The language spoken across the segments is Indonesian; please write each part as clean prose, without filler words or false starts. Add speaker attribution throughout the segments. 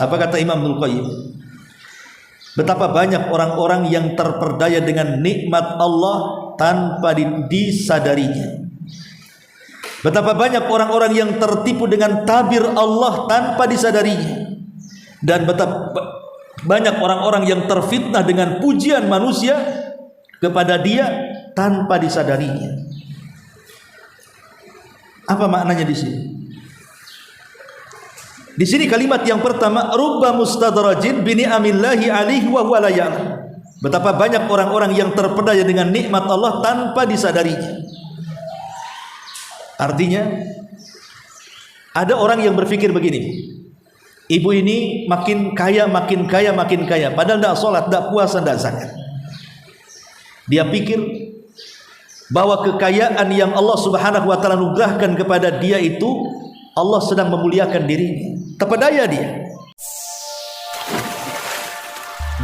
Speaker 1: Apa kata Imam Ibnul Qayyim? Betapa banyak orang-orang yang terperdaya dengan nikmat Allah tanpa disadarinya. Betapa banyak orang-orang yang tertipu dengan tabir Allah tanpa disadarinya. Dan betapa banyak orang-orang yang terfitnah dengan pujian manusia kepada dia tanpa disadarinya. Apa maknanya di sini? Di sini kalimat yang pertama, rubba mustadrajin bi ni'amillahi alaihi wa huwa la ya'lam. Betapa banyak orang-orang yang terpedaya dengan nikmat Allah tanpa disadarinya. Artinya ada orang yang berpikir begini, ibu ini makin kaya, makin kaya, makin kaya, padahal tidak sholat, tidak puasa, tidak zakat. Dia pikir bahwa kekayaan yang Allah Subhanahu wa taala anugerahkan kepada dia itu Allah sedang memuliakan dirinya. Terpedaya dia.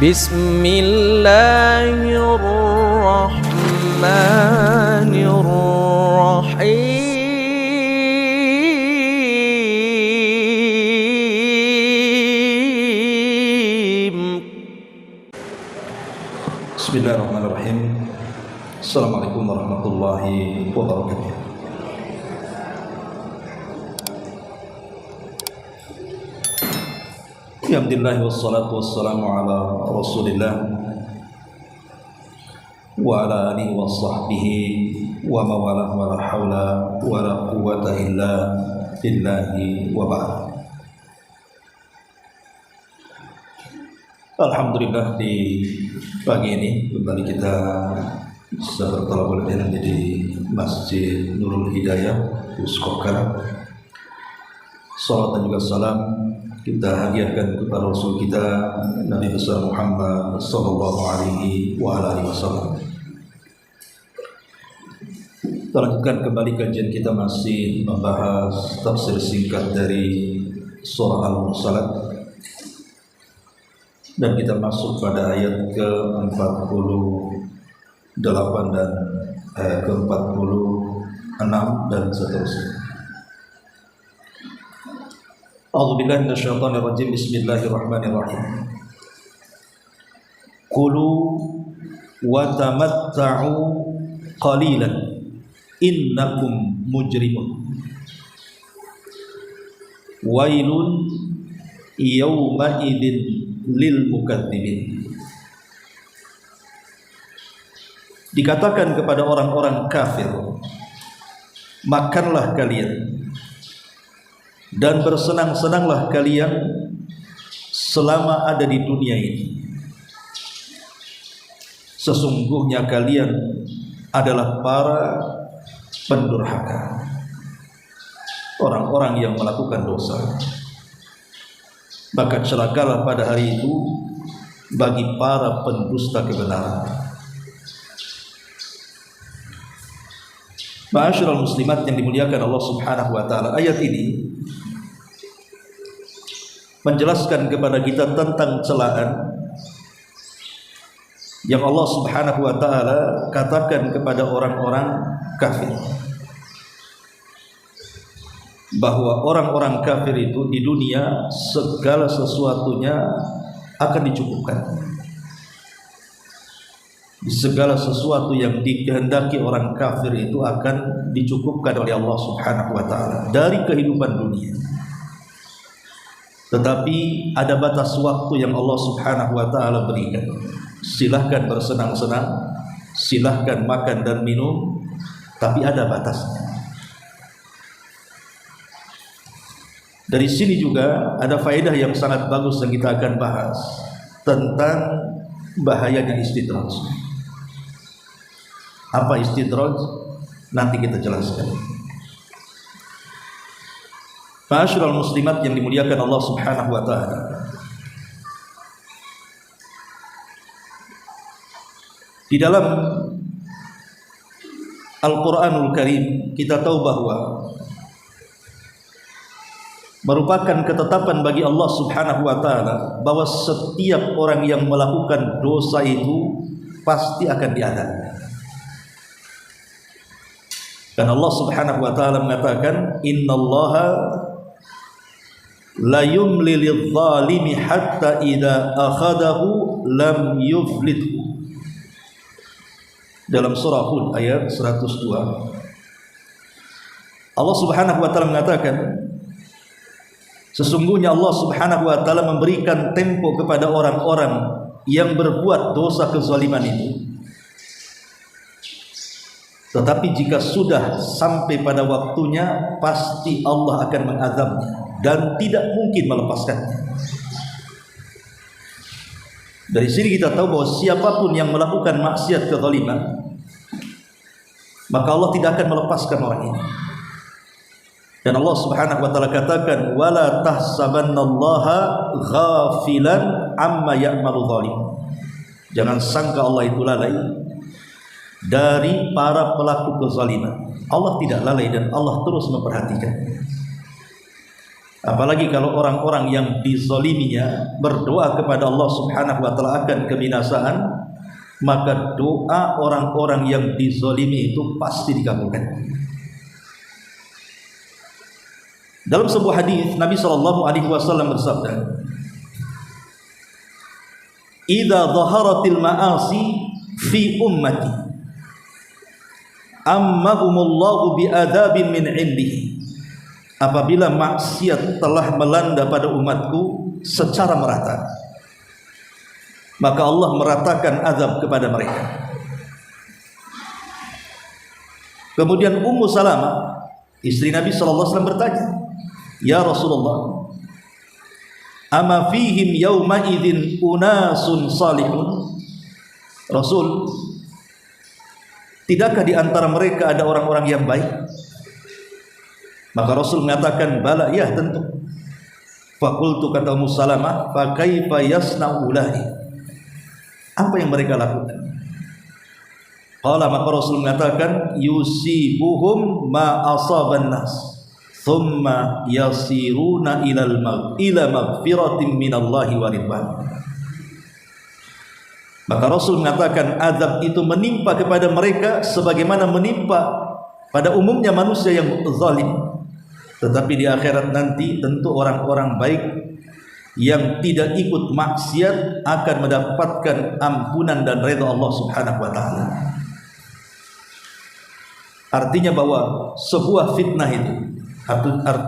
Speaker 1: Bismillahirrahmanirrahim. Assalamualaikum warahmatullahi wabarakatuh. Alhamdulillah wassalatu wassalamu ala Rasulillah wa ala alihi wa sahbihi wa mawalah wa la hawla wa la quwwata illa billahi wa ba'd. Alhamdulillah di pagi ini kembali kita bisa bertolak ilmu di Masjid Nurul Hidayah Uskokar. Salat dan juga salam kita hadiahkan kepada Rasul kita Nabi besar Muhammad sallallahu alaihi wa alihi wasallam. Kita lanjutkan kembali kajian kita, masih membahas tafsir singkat dari surah Al-Mursalat, dan kita masuk pada ayat ke-48 dan ke-46 dan seterusnya. A'udzubillahi minasyaitonir rajim. Bismillahirrahmanirrahim. Kulu wa tamatta'u qalilan innakum mujrimun. Wailun yawma idzin lil mukadzibin. Dikatakan kepada orang-orang kafir, makanlah kalian dan bersenang-senanglah kalian selama ada di dunia ini. Sesungguhnya kalian adalah para pendurhaka, orang-orang yang melakukan dosa. Maka celakalah pada hari itu bagi para pendusta kebenaran. Ma'asyiral muslimat yang dimuliakan Allah Subhanahu wa taala, ayat ini menjelaskan kepada kita tentang celaan yang Allah Subhanahu wa taala katakan kepada orang-orang kafir, bahwa orang-orang kafir itu di dunia segala sesuatunya akan dicukupkan. Segala sesuatu yang dikehendaki orang kafir itu akan dicukupkan oleh Allah Subhanahu wa taala dari kehidupan dunia. Tetapi ada batas waktu yang Allah Subhanahu wa taala berikan. Silahkan bersenang-senang, silahkan makan dan minum, tapi ada batasnya. Dari sini juga ada faedah yang sangat bagus yang kita akan bahas tentang bahayanya istidraj. Apa istidraj? Nanti kita jelaskan. Ma'asyiral muslimat yang dimuliakan Allah Subhanahu wa taala. Di dalam Al-Qur'anul Karim kita tahu bahwa merupakan ketetapan bagi Allah Subhanahu wa taala bahwa setiap orang yang melakukan dosa itu pasti akan diadab. Dan Allah Subhanahu wa taala mengatakan, innallaha la yumli lidh-dhalimi hatta idza akhadahu lam yuflithu. Dalam surah Hud ayat 102, Allah Subhanahu wa taala mengatakan, sesungguhnya Allah Subhanahu wa taala memberikan tempo kepada orang-orang yang berbuat dosa kezaliman itu. Tetapi jika sudah sampai pada waktunya, pasti Allah akan mengazabnya dan tidak mungkin melepaskannya. Dari sini kita tahu bahwa siapapun yang melakukan maksiat kezaliman, maka Allah tidak akan melepaskan orang ini. Dan Allah Subhanahu wa taala katakan, wala tahsabannallaha ghafilan amma ya'malu zalim. Jangan sangka Allah itu lalai dari para pelaku kezaliman. Allah tidak lalai dan Allah terus memperhatikan. Apalagi kalau orang-orang yang dizaliminya berdoa kepada Allah Subhanahu wa taala akan kebinasaan, maka doa orang-orang yang dizalimi itu pasti dikabulkan. Dalam sebuah hadis Nabi sallallahu alaihi wasallam bersabda, "Idza dhaharatil ma'asi fi ummati ammahumullahu bi'adzabin min 'indihi." Apabila maksiat telah melanda pada umatku secara merata, maka Allah meratakan azab kepada mereka. Kemudian Ummu Salamah, istri Nabi sallallahu alaihi wasallam bertanya, "Ya Rasulullah, ama fihim yawma idzin unasun salihun?" Rasul, tidakkah di antara mereka ada orang-orang yang baik? Maka Rasul mengatakan, "Bala, ya tentu." Faqultu, kata Ummu Salamah, "Fa kaifa yasna'u ulahi?" Apa yang mereka lakukan? Qala, maka Rasul mengatakan, "Yusibuhum ma asaban nas, thumma yasiruna ila maghfiratin minallahi wa ridwan." Maka Rasul mengatakan, azab itu menimpa kepada mereka sebagaimana menimpa pada umumnya manusia yang zalim. Tetapi di akhirat nanti tentu orang-orang baik yang tidak ikut maksiat akan mendapatkan ampunan dan ridha Allah Subhanahu wa taala. Artinya bahwa sebuah fitnah itu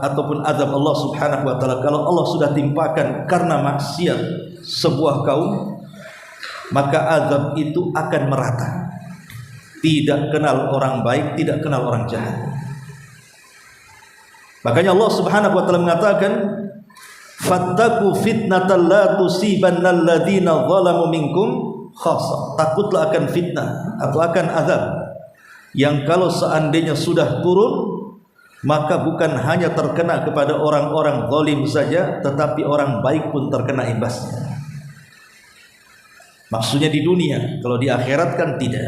Speaker 1: ataupun azab Allah Subhanahu wa taala, kalau Allah sudah timpakan karena maksiat sebuah kaum, maka azab itu akan merata. Tidak kenal orang baik, tidak kenal orang jahat. Makanya Allah Subhanahu wa taala mengatakan, fattaqu fitnatan la tusibannal ladzina zalamu minkum khassa. Takutlah akan fitnah atau akan azab yang kalau seandainya sudah turun, maka bukan hanya terkena kepada orang-orang zalim saja, tetapi orang baik pun terkena imbasnya. Maksudnya di dunia, kalau di akhirat kan tidak.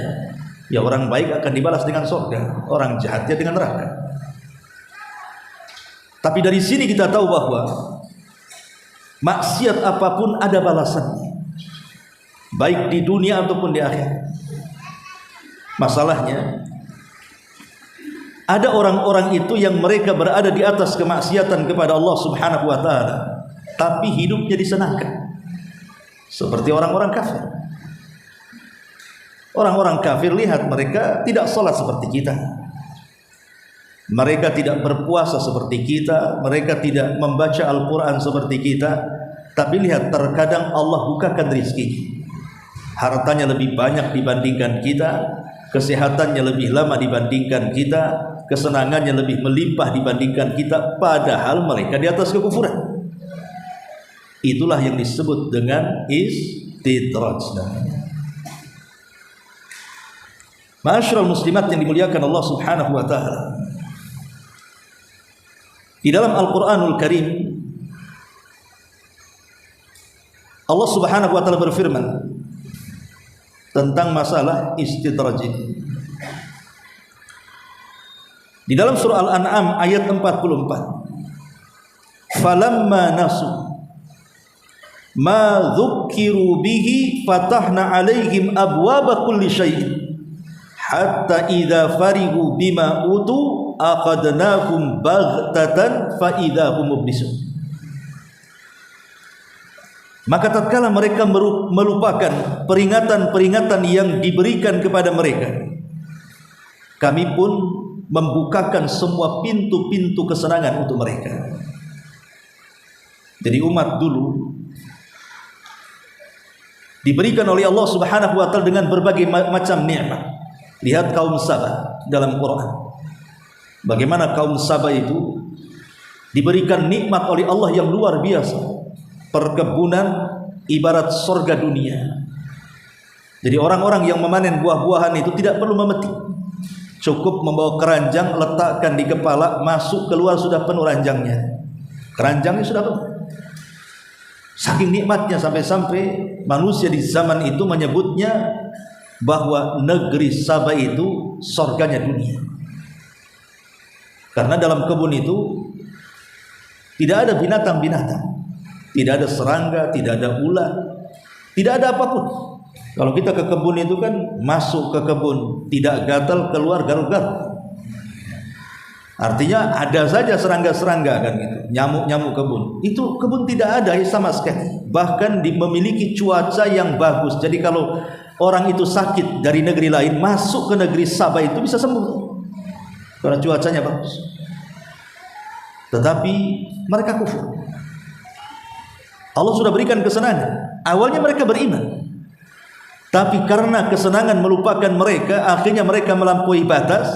Speaker 1: Ya, orang baik akan dibalas dengan surga, orang jahatnya dengan neraka. Tapi dari sini kita tahu bahwa maksiat apapun ada balasannya, baik di dunia ataupun di akhirat. Masalahnya, ada orang-orang itu yang mereka berada di atas kemaksiatan kepada Allah Subhanahu wa taala, tapi hidupnya disenangkan. Seperti orang-orang kafir. Orang-orang kafir, lihat mereka tidak sholat seperti kita, mereka tidak berpuasa seperti kita, mereka tidak membaca Al-Quran seperti kita. Tapi lihat, terkadang Allah bukakan rizki, hartanya lebih banyak dibandingkan kita, kesehatannya lebih lama dibandingkan kita, kesenangannya lebih melimpah dibandingkan kita, padahal mereka di atas kekufuran. Itulah yang disebut dengan istidraj namanya. Ma'asyiral muslimat yang dimuliakan Allah Subhanahu wa taala, di dalam Al-Qur'anul Karim Allah Subhanahu wa taala berfirman tentang masalah istidraj ini. Di dalam surah Al-An'am ayat 44, falamma nasu ma dzukkiru bihi fatahna alaihim abwaba kulli syai'in hatta idza farihu bima utu aqadnakum baghtatan fa idza hum mublisun. Maka tatkala mereka melupakan peringatan-peringatan yang diberikan kepada mereka, kami pun membukakan semua pintu-pintu kesenangan untuk mereka. Jadi umat dulu diberikan oleh Allah Subhanahu wa taala dengan berbagai macam nikmat. Lihat kaum Sabah dalam Quran. Bagaimana kaum Sabah itu diberikan nikmat oleh Allah yang luar biasa. Perkebunan ibarat surga dunia. Jadi orang-orang yang memanen buah-buahan itu tidak perlu memetik. Cukup membawa keranjang, letakkan di kepala, masuk keluar sudah penuh ranjangnya. Keranjangnya sudah penuh. Saking nikmatnya sampai-sampai manusia di zaman itu menyebutnya bahwa negeri Sabah itu surganya dunia. Karena dalam kebun itu tidak ada binatang-binatang, tidak ada serangga, tidak ada ular, tidak ada apapun. Kalau kita ke kebun itu kan masuk ke kebun tidak gatal, keluar garuk-garuk. Artinya ada saja serangga-serangga kan gitu, nyamuk-nyamuk kebun. Itu kebun tidak ada sama sekali. Bahkan memiliki cuaca yang bagus. Jadi kalau orang itu sakit dari negeri lain masuk ke negeri Sabah itu bisa sembuh karena cuacanya bagus. Tetapi mereka kufur. Allah sudah berikan kesenangan. Awalnya mereka beriman, tapi karena kesenangan melupakan mereka, akhirnya mereka melampaui batas.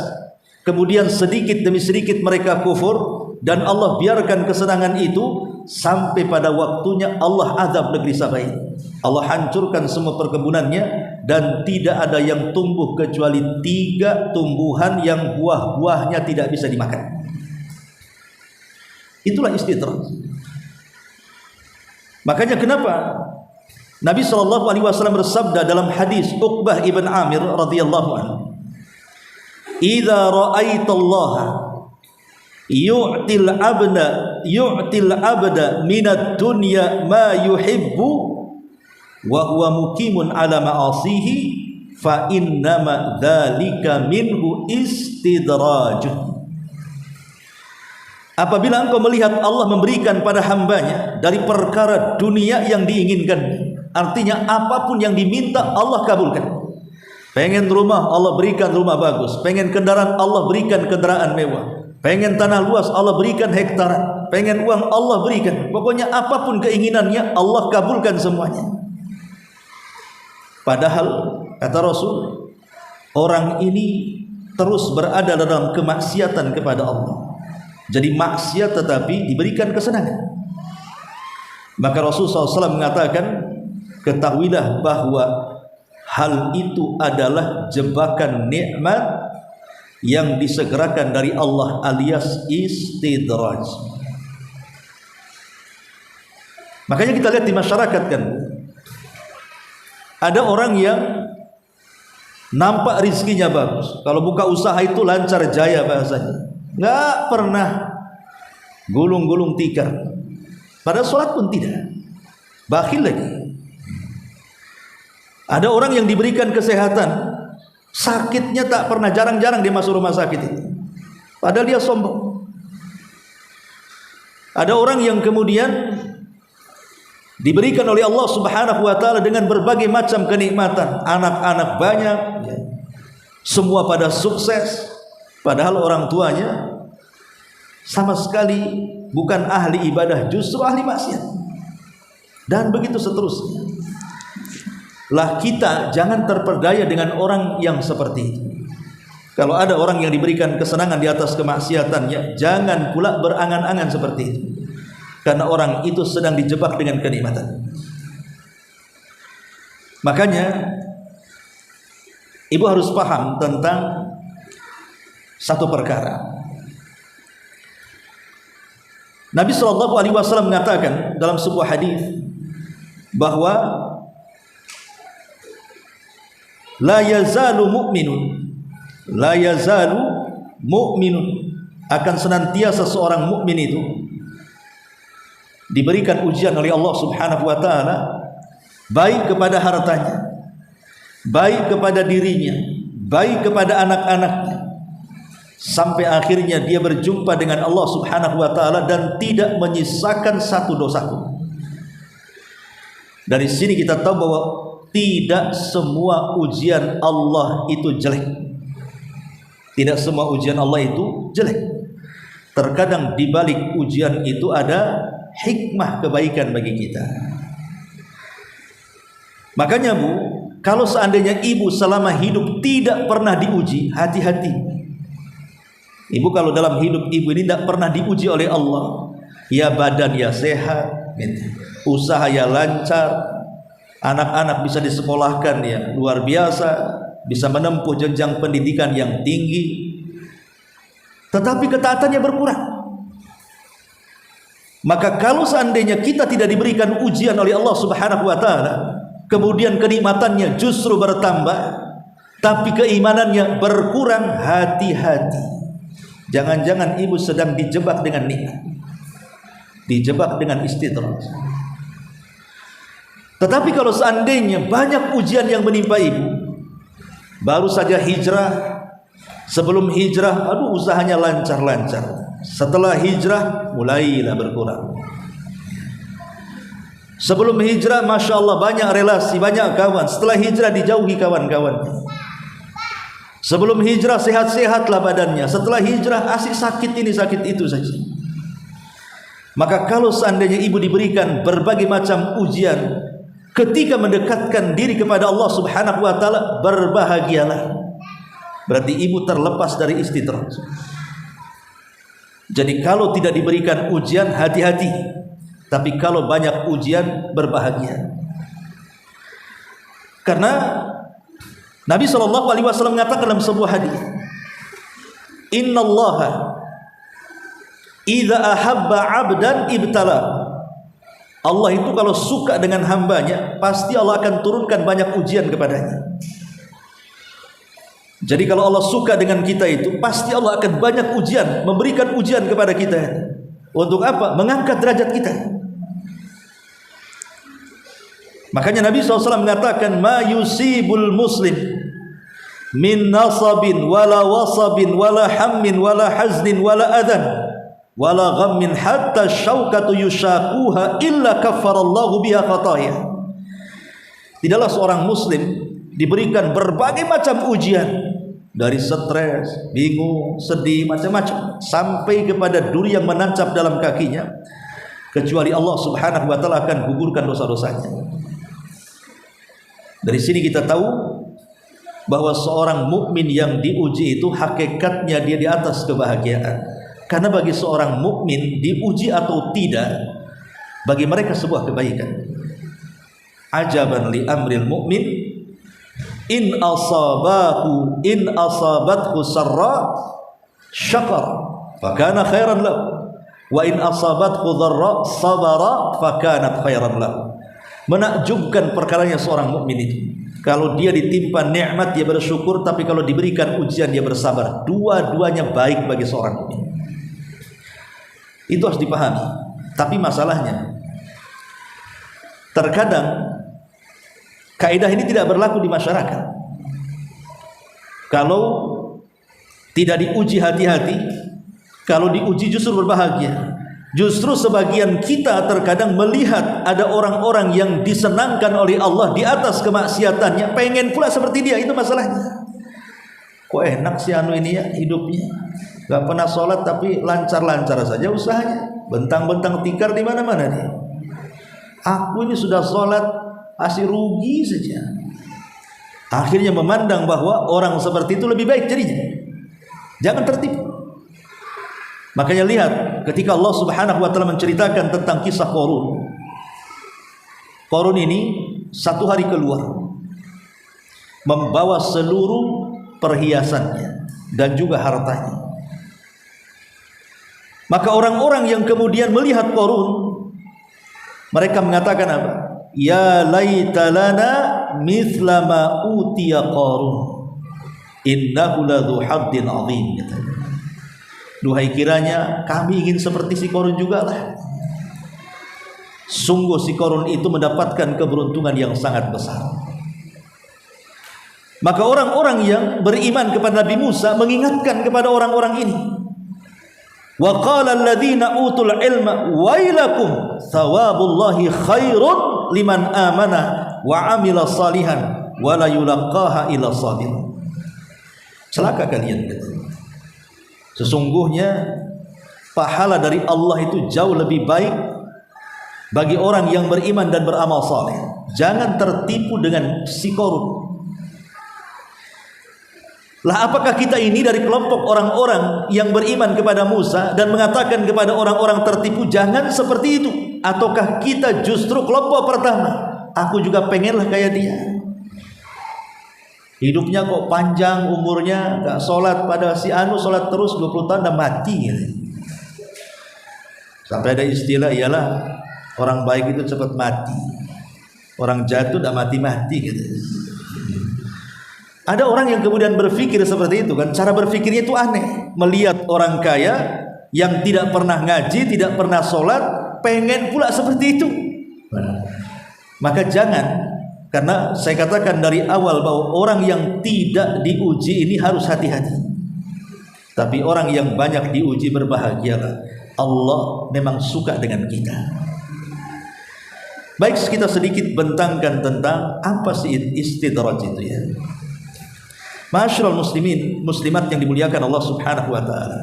Speaker 1: Kemudian sedikit demi sedikit mereka kufur, dan Allah biarkan kesenangan itu sampai pada waktunya Allah azab negeri Sabah ini. Allah hancurkan semua perkebunannya dan tidak ada yang tumbuh kecuali 3 tumbuhan yang buah-buahnya tidak bisa dimakan. Itulah istidraj. Makanya kenapa Nabi SAW bersabda dalam hadis Uqbah ibn Amir radhiyallahu anhu, "Idza ra'aitallaha yu'til abda minad dunya ma yuhibbu wa huwa muqimun ala ma'asihi fa innama dzalika minhu istidraj." Apabila engkau melihat Allah memberikan pada hambanya dari perkara dunia yang diinginkan, artinya apapun yang diminta Allah kabulkan. Pengen rumah, Allah berikan rumah bagus. Pengen kendaraan, Allah berikan kendaraan mewah. Pengen tanah luas, Allah berikan hektaran. Pengen uang, Allah berikan. Pokoknya apapun keinginannya, Allah kabulkan semuanya. Padahal kata Rasul, orang ini terus berada dalam kemaksiatan kepada Allah. Jadi maksiat tetapi diberikan kesenangan. Maka Rasulullah SAW mengatakan, ketahuilah bahwa hal itu adalah jebakan nikmat yang disegerakan dari Allah alias istidraj. Makanya kita lihat di masyarakat kan, ada orang yang nampak rizkinya bagus, kalau buka usaha itu lancar jaya bahasanya, nggak pernah gulung-gulung tikar, pada sholat pun tidak, bakhil lagi. Ada orang yang diberikan kesehatan, sakitnya tak pernah, jarang-jarang dia masuk rumah sakit itu, padahal dia sombong. Ada orang yang kemudian diberikan oleh Allah Subhanahu wa taala dengan berbagai macam kenikmatan, anak-anak banyak, semua pada sukses, padahal orang tuanya sama sekali bukan ahli ibadah, justru ahli maksiat, dan begitu seterusnya. Lah kita jangan terperdaya dengan orang yang seperti itu. Kalau ada orang yang diberikan kesenangan di atas kemaksiatannya, jangan pula berangan-angan seperti itu, karena orang itu sedang dijebak dengan kenikmatan. Makanya ibu harus paham tentang satu perkara. Nabi SAW mengatakan dalam sebuah hadis bahwa la yazalu mu'minun, akan senantiasa seorang mukmin itu diberikan ujian oleh Allah Subhanahu wa taala, baik kepada hartanya, baik kepada dirinya, baik kepada anak-anaknya, sampai akhirnya dia berjumpa dengan Allah Subhanahu wa taala dan tidak menyisakan satu dosa pun. Dari sini kita tahu bahwa tidak semua ujian Allah itu jelek. Tidak semua ujian Allah itu jelek. Terkadang di balik ujian itu ada hikmah kebaikan bagi kita. Makanya Bu, kalau seandainya ibu selama hidup tidak pernah diuji, hati-hati. Ibu kalau dalam hidup ibu ini tidak pernah diuji oleh Allah, ya badan ya sehat, usaha ya lancar, anak-anak bisa disekolahkan ya luar biasa, bisa menempuh jenjang pendidikan yang tinggi, tetapi ketaatannya berkurang. Maka kalau seandainya kita tidak diberikan ujian oleh Allah Subhanahu wa taala, kemudian kenikmatannya justru bertambah, tapi keimanannya berkurang, hati-hati. Jangan-jangan ibu sedang dijebak dengan nikmat, dijebak dengan istidraj. Tetapi kalau seandainya banyak ujian yang menimpa ibu, baru saja hijrah, sebelum hijrah, aduh usahanya lancar-lancar. Setelah hijrah, mulailah berkurang. Sebelum hijrah, Masya Allah banyak relasi, banyak kawan. Setelah hijrah dijauhi kawan-kawannya. Sebelum hijrah sehat-sehatlah badannya. Setelah hijrah asik sakit ini sakit itu saja. Maka kalau seandainya ibu diberikan berbagai macam ujian, ketika mendekatkan diri kepada Allah Subhanahu wa taala, berbahagialah. Berarti ibu terlepas dari istidraj. Jadi kalau tidak diberikan ujian, hati-hati. Tapi kalau banyak ujian, berbahagia. Karena Nabi SAW mengatakan dalam sebuah hadis, Innallaha idza ahabba 'abdan ibtala. Allah itu kalau suka dengan hambanya, pasti Allah akan turunkan banyak ujian kepadanya. Jadi kalau Allah suka dengan kita itu, pasti Allah akan banyak ujian, memberikan ujian kepada kita. Untuk apa? Mengangkat derajat kita. Makanya Nabi SAW mengatakan, ma yusibul muslim min nasabin wala wasabin wala hammin wala haznin wala adhan wala ghammin hatta syaukatu yushakuha illa kaffarallahu biha khataya. Tidaklah seorang muslim diberikan berbagai macam ujian, dari stres, bingung, sedih, macam-macam, sampai kepada duri yang menancap dalam kakinya, kecuali Allah Subhanahu wa taala akan gugurkan dosa-dosanya. Dari sini kita tahu bahwa seorang mukmin yang diuji itu hakikatnya dia di atas kebahagiaan. Karena bagi seorang mukmin diuji atau tidak, bagi mereka sebuah kebaikan. Ajaban li amril mukmin, in asabathu sarra syakara fakana khairan lahu wa in asabathu dharra sabara fakanat khairan lahu. Menakjubkan perkaranya seorang mukmin itu. Kalau dia ditimpa nikmat dia bersyukur, tapi kalau diberikan ujian dia bersabar. Dua-duanya baik bagi seorang mukmin. Itu harus dipahami. Tapi masalahnya, terkadang kaidah ini tidak berlaku di masyarakat. Kalau tidak diuji hati-hati, kalau diuji justru berbahagia. Justru sebagian kita terkadang melihat ada orang-orang yang disenangkan oleh Allah di atas kemaksiatannya, pengen pula seperti dia. Itu masalahnya. Kok enak sih anu ini ya hidupnya, gak pernah sholat tapi lancar-lancar saja usahanya, bentang-bentang tikar di mana-mana dia. Aku ini sudah sholat masih rugi saja. Akhirnya memandang bahwa orang seperti itu lebih baik jadinya. Jangan tertipu. Makanya lihat ketika Allah Subhanahu wa taala menceritakan tentang kisah Qarun. Qarun ini satu hari keluar membawa seluruh perhiasannya dan juga hartanya. Maka orang-orang yang kemudian melihat Qarun, mereka mengatakan apa? Ya laita lana mithla ma utiya Qarun innahu ladzu haddin 'adzim. Duhai kiranya kami ingin seperti si Qarun juga lah. Sungguh si Qarun itu mendapatkan keberuntungan yang sangat besar. Maka orang-orang yang beriman kepada Nabi Musa mengingatkan kepada orang-orang ini. Wa qala alladziina utul ilma wailakum thawabullahi khairun liman amana wa amila salihan wa la yulaqaha illa sabir. Celaka kalian. Sesungguhnya pahala dari Allah itu jauh lebih baik bagi orang yang beriman dan beramal saleh. Jangan tertipu dengan si korup. Lah apakah kita ini dari kelompok orang-orang yang beriman kepada Musa dan mengatakan kepada orang-orang tertipu jangan seperti itu? Ataukah kita justru kelompok pertama? Aku juga pengenlah kayak dia. Hidupnya kok panjang umurnya, gak sholat, pada si anu sholat terus 20 tahun dan mati gitu. Sampai ada istilah ialah orang baik itu cepat mati, orang jatuh udah mati-mati gitu. Ada orang yang kemudian berpikir seperti itu kan, cara berpikirnya itu aneh. Melihat orang kaya yang tidak pernah ngaji, tidak pernah sholat, pengen pula seperti itu. Maka jangan, karena saya katakan dari awal bahwa orang yang tidak diuji ini harus hati-hati. Tapi orang yang banyak diuji berbahagialah. Allah memang suka dengan kita. Baik, kita sedikit bentangkan tentang apa sih istidraj itu ya. Ma'asyiral muslimin, muslimat yang dimuliakan Allah Subhanahu wa taala.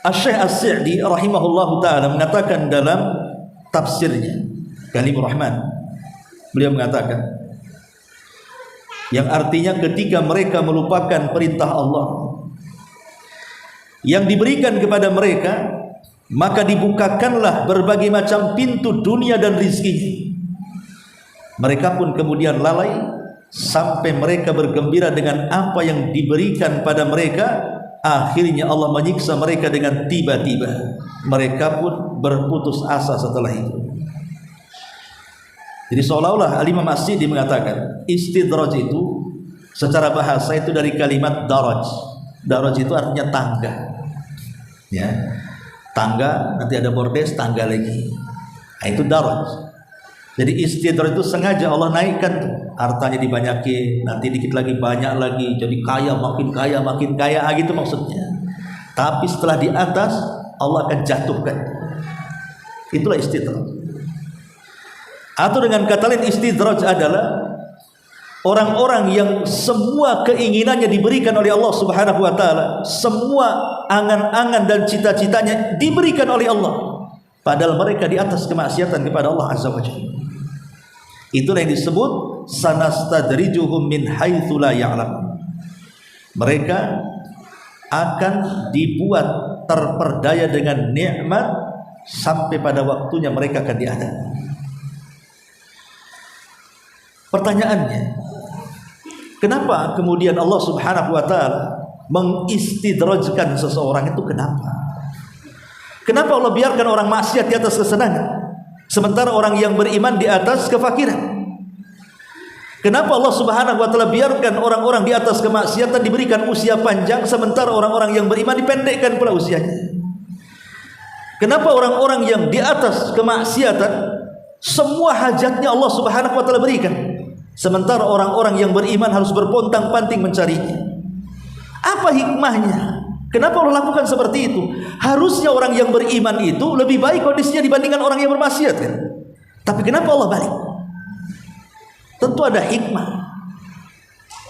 Speaker 1: Asy-Syaikh As-Sa'di rahimahullahu taala mengatakan dalam tafsirnya Kalimur Rahman, beliau mengatakan yang artinya ketika mereka melupakan perintah Allah yang diberikan kepada mereka, maka dibukakanlah berbagai macam pintu dunia dan rizki. Mereka pun kemudian lalai sampai mereka bergembira dengan apa yang diberikan pada mereka. Akhirnya Allah menyiksa mereka dengan tiba-tiba. Mereka pun berputus asa setelah itu. Jadi seolah-olah Al-Imam As-Sa'di mengatakan istidraj itu secara bahasa itu dari kalimat daraj. Daraj itu artinya tangga. Ya. Tangga, nanti ada bordes, tangga lagi. Nah, itu daraj. Jadi istidraj itu sengaja Allah naikkan tuh. Hartanya dibanyakin, nanti dikit lagi banyak lagi, jadi kaya makin kaya, gitu maksudnya. Tapi setelah di atas Allah akan jatuhkan. Itulah istidraj. Atau dengan kata lain istidraj adalah orang-orang yang semua keinginannya diberikan oleh Allah Subhanahu wa taala, semua angan-angan dan cita-citanya diberikan oleh Allah, padahal mereka di atas kemaksiatan kepada Allah Azza wa Jalla. Itulah yang disebut sanastadrijuhum min haitsu la ya'lamun. Mereka akan dibuat terperdaya dengan nikmat sampai pada waktunya mereka akan diadab. Pertanyaannya, kenapa kemudian Allah Subhanahu wa taala mengistidrajkan seseorang itu? Kenapa Allah biarkan orang maksiat di atas kesenangan, sementara orang yang beriman di atas kefakiran? Kenapa Allah Subhanahu wa taala biarkan orang-orang di atas kemaksiatan diberikan usia panjang, sementara orang-orang yang beriman dipendekkan pula usianya? Kenapa orang-orang yang di atas kemaksiatan semua hajatnya Allah Subhanahu wa taala berikan, sementara orang-orang yang beriman harus berpontang-panting mencarinya? Apa hikmahnya? Kenapa Allah lakukan seperti itu? Harusnya orang yang beriman itu lebih baik kondisinya dibandingkan orang yang bermaksiat kan? Tapi kenapa Allah balik? Tentu ada hikmah.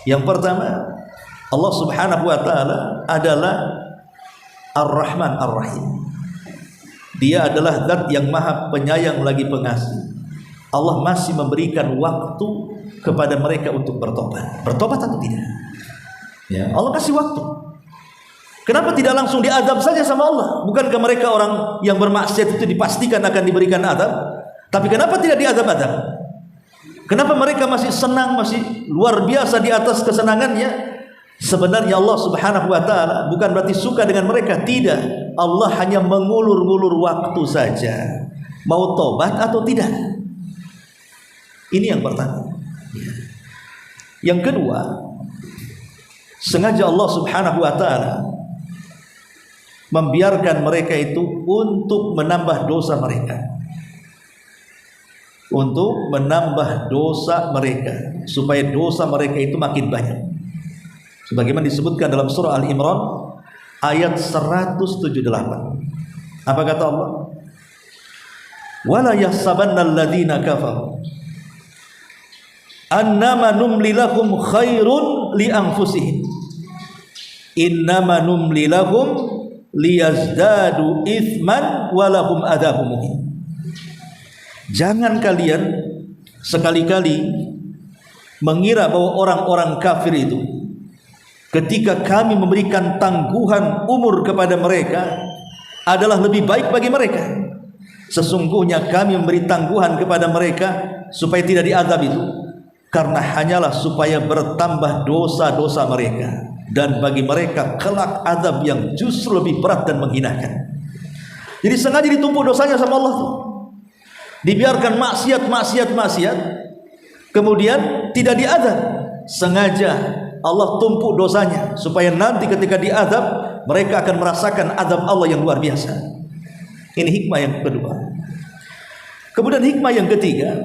Speaker 1: Yang pertama, Allah Subhanahu wa taala adalah Ar-Rahman Ar-Rahim. Dia adalah zat yang maha penyayang lagi pengasih. Allah masih memberikan waktu kepada mereka untuk bertobat. Bertobat atau tidak? Ya, Allah kasih waktu. Kenapa tidak langsung diazab saja sama Allah? Bukankah mereka orang yang bermaksiat itu dipastikan akan diberikan azab? Tapi kenapa tidak diazab-azab? Kenapa mereka masih senang, masih luar biasa di atas kesenangannya? Sebenarnya Allah Subhanahu wa taala bukan berarti suka dengan mereka, tidak. Allah hanya mengulur-ngulur waktu saja. Mau tobat atau tidak? Ini yang pertama. Yang kedua, sengaja Allah Subhanahu wa taala membiarkan mereka itu untuk menambah dosa mereka. Untuk menambah dosa mereka, supaya dosa mereka itu makin banyak. Sebagaimana disebutkan dalam surah Al-Imran ayat 178. Apa kata Allah? Wala yahsabanna alladziina kafaru annama numli lahum khairun li anfusihim innama numli lahum liyazdadu itsman walahum adzabun muhin. Jangan kalian sekali-kali mengira bahwa orang-orang kafir itu ketika kami memberikan tangguhan umur kepada mereka adalah lebih baik bagi mereka. Sesungguhnya kami memberi tangguhan kepada mereka supaya tidak diazab itu karena hanyalah supaya bertambah dosa-dosa mereka, dan bagi mereka kelak azab yang justru lebih berat dan menghinakan. Jadi sengaja ditumpuk dosanya sama Allah tuh. Dibiarkan maksiat, kemudian tidak diazab. Sengaja Allah tumpuk dosanya supaya nanti ketika diazab mereka akan merasakan azab Allah yang luar biasa. Ini hikmah yang kedua. Kemudian hikmah yang ketiga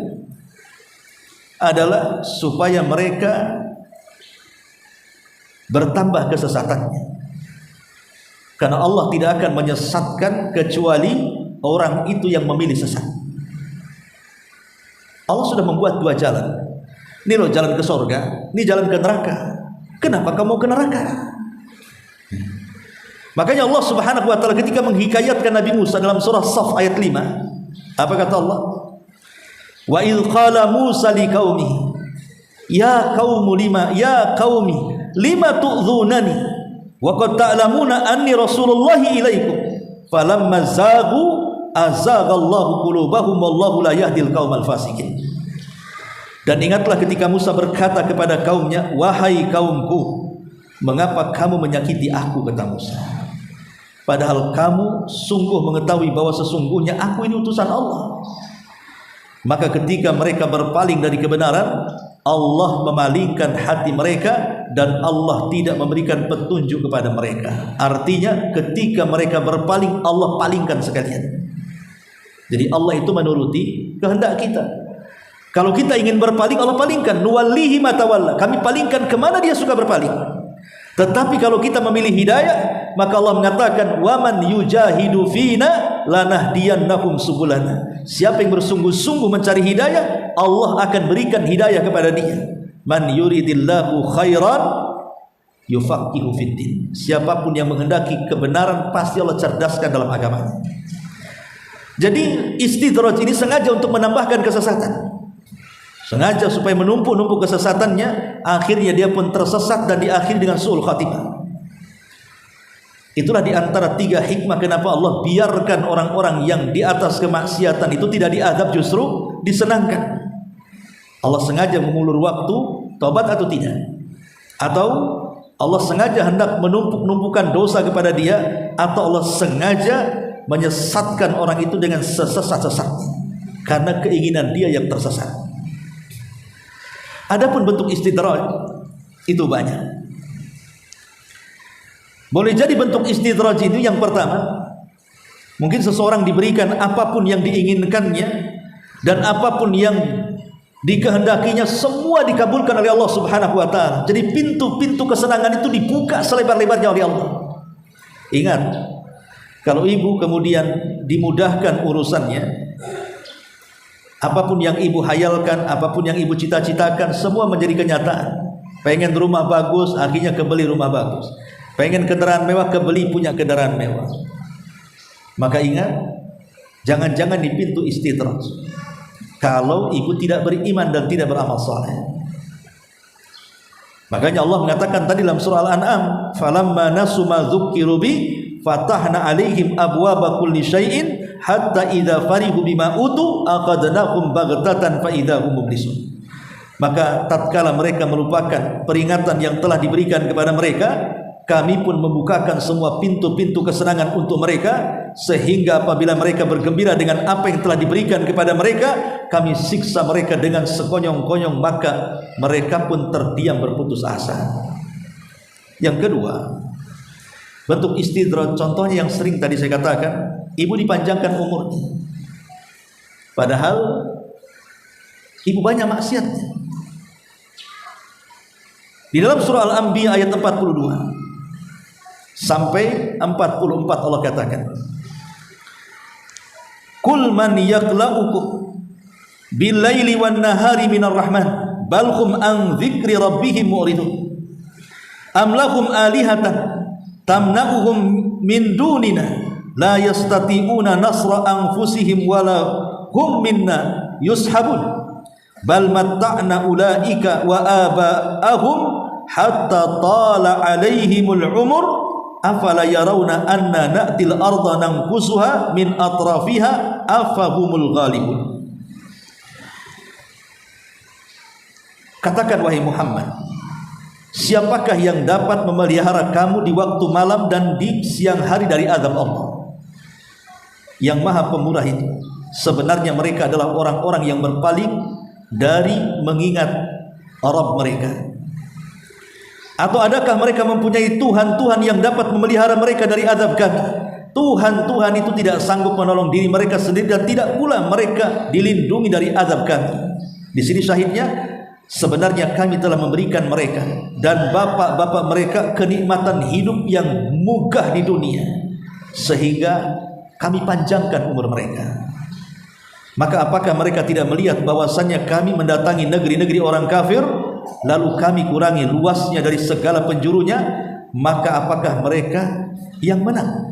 Speaker 1: adalah supaya mereka bertambah kesesatannya. Karena Allah tidak akan menyesatkan kecuali orang itu yang memilih sesat. Allah sudah membuat dua jalan. Ini loh jalan ke surga, ini jalan ke neraka. Kenapa kamu ke neraka? Makanya Allah Subhanahu wa taala ketika menghikayatkan Nabi Musa dalam surah Shaf ayat 5, apa kata Allah? Wa idz qala Musa liqaumihi ya qaumi lima tu'dzunani wa qad ta'lamuna anni rasulullahi ilaikum falamma zaghu azaghallahu qulubahum wallahu la yahdil qaumal fasikin. Dan ingatlah ketika Musa berkata kepada kaumnya, wahai kaumku, mengapa kamu menyakiti aku, kata Musa, padahal kamu sungguh mengetahui bahwa sesungguhnya aku ini utusan Allah. Maka ketika mereka berpaling dari kebenaran, Allah memalingkan hati mereka dan Allah tidak memberikan petunjuk kepada mereka. Artinya ketika mereka berpaling, Allah palingkan sekalian. Jadi Allah itu menuruti kehendak kita. Kalau kita ingin berpaling, Allah palingkan. Nuwallihi ma tawalla. Kami palingkan kemana dia suka berpaling. Tetapi kalau kita memilih hidayah, maka Allah mengatakan, waman yujahidu fina lanahdiyannahum subulana. Siapa yang bersungguh-sungguh mencari hidayah, Allah akan berikan hidayah kepada dia. Man yuridillahu khairan yufaqihu fiddin. Siapapun yang menghendaki kebenaran, pasti Allah cerdaskan dalam agamanya. Jadi istidraj ini sengaja untuk menambahkan kesesatan. Sengaja supaya menumpuk-numpuk kesesatannya, akhirnya dia pun tersesat dan diakhiri dengan su'ul khatimah. Itulah diantara tiga hikmah kenapa Allah biarkan orang-orang yang di atas kemaksiatan itu tidak diazab, justru disenangkan. Allah sengaja mengulur waktu taubat atau tidak, atau Allah sengaja hendak menumpuk-numpukan dosa kepada dia, atau Allah sengaja menyesatkan orang itu dengan sesesat-sesat karena keinginan dia yang tersesat. Adapun bentuk istidraj itu banyak. Boleh jadi bentuk istidraj itu yang pertama, mungkin seseorang diberikan apapun yang diinginkannya dan apapun yang dikehendakinya, semua dikabulkan oleh Allah Subhanahu wa taala. Jadi pintu-pintu kesenangan itu dibuka selebar-lebarnya oleh Allah. Ingat, kalau ibu kemudian dimudahkan urusannya, apapun yang ibu hayalkan, apapun yang ibu cita-citakan, semua menjadi kenyataan. Pengen rumah bagus, akhirnya kebeli rumah bagus. Pengen kendaraan mewah, kebeli punya kendaraan mewah. Maka ingat, jangan-jangan di pintu istidraj kalau ibu tidak beriman dan tidak beramal saleh. Makanya Allah mengatakan tadi dalam surah Al-An'am, falamma nasu ma dzukkiru bi fatahna alaihim abwaaba kulli syai'in hatta idza farihu bima utu aqadnahum baghtatan fa idza hum mublisun. Maka tatkala mereka melupakan peringatan yang telah diberikan kepada mereka, kami pun membukakan semua pintu-pintu kesenangan untuk mereka, sehingga apabila mereka bergembira dengan apa yang telah diberikan kepada mereka, kami siksa mereka dengan sekonyong-konyong, maka mereka pun terdiam berputus asa. Yang kedua, bentuk istidraj, contohnya yang sering tadi saya katakan, ibu dipanjangkan umurnya, padahal ibu banyak maksiatnya. Di dalam surah Al-Anbiya ayat 42 sampai 44 Allah katakan, Kul man yakla'ukum bil-laili wan-nahari minar rahman bal hum an dzikri rabbihim mu'ridun am lahum alihatan tamna'uhum min dunina la yastati'una nasra anfusihim wala hum minna yushabun bal matta'na ulaika wa aba'ahum hatta tala alaihimul umur afala yarawna anna na'til arda nanqusuha min atrafiha afahumul ghalibun. Katakan wahai Muhammad, siapakah yang dapat memelihara kamu di waktu malam dan di siang hari dari azab Allah? Yang Maha Pemurah itu sebenarnya mereka adalah orang-orang yang berpaling dari mengingat Rabb mereka. Atau adakah mereka mempunyai Tuhan-Tuhan yang dapat memelihara mereka dari azab kami? Tuhan-Tuhan itu tidak sanggup menolong diri mereka sendiri dan tidak pula mereka dilindungi dari azab kami. Di sini syahidnya, sebenarnya kami telah memberikan mereka dan bapak-bapak mereka kenikmatan hidup yang megah di dunia, sehingga kami panjangkan umur mereka. Maka apakah mereka tidak melihat bahwasannya kami mendatangi negeri-negeri orang kafir, lalu kami kurangi luasnya dari segala penjurunya? Maka apakah mereka yang menang?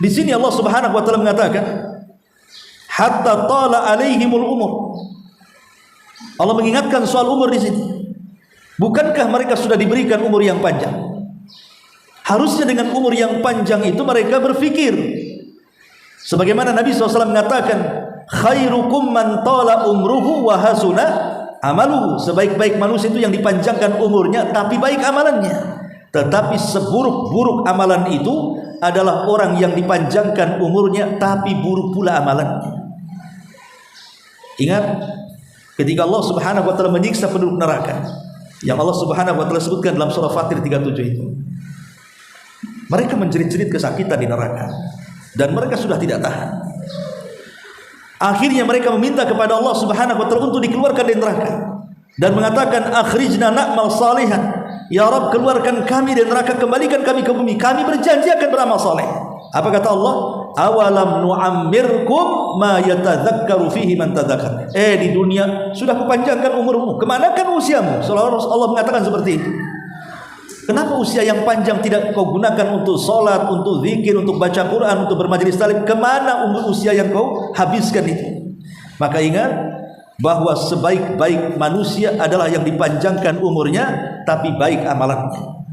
Speaker 1: Di sini Allah Subhanahu wa taala mengatakan, hatta tala alaihimul umur. Allah mengingatkan soal umur di sini. Bukankah mereka sudah diberikan umur yang panjang? Harusnya dengan umur yang panjang itu mereka berfikir. Sebagaimana Nabi SAW mengatakan, khairukum man tala umruhu wa hasuna amaluhu. Sebaik-baik manusia itu yang dipanjangkan umurnya tapi baik amalannya. Tetapi seburuk-buruk amalan itu adalah orang yang dipanjangkan umurnya tapi buruk pula amalannya. Ingat ketika Allah Subhanahu wa taala menyiksa penduduk neraka, yang Allah Subhanahu wa taala sebutkan dalam surah Fatir 37 itu. Mereka menjerit-jerit kesakitan di neraka dan mereka sudah tidak tahan. Akhirnya mereka meminta kepada Allah Subhanahu wa taala untuk dikeluarkan dari neraka dan mengatakan, akhrijna na'mal salihan. Ya Rabb, keluarkan kami dari neraka, kembalikan kami ke bumi. Kami berjanji akan beramal saleh. Apa kata Allah? Awalam nu'ammirkum ma yatadzakkaru fihi man tadzakkar. Di dunia sudah kupanjangkan umurmu, kemanakan usiamu? Seolah-olah Allah mengatakan seperti itu. Kenapa usia yang panjang tidak kau gunakan untuk sholat, untuk zikir, untuk baca Quran, untuk bermajelis taklim? Kemana umur usia yang kau habiskan itu? Maka ingat bahwa sebaik-baik manusia adalah yang dipanjangkan umurnya tapi baik amalannya.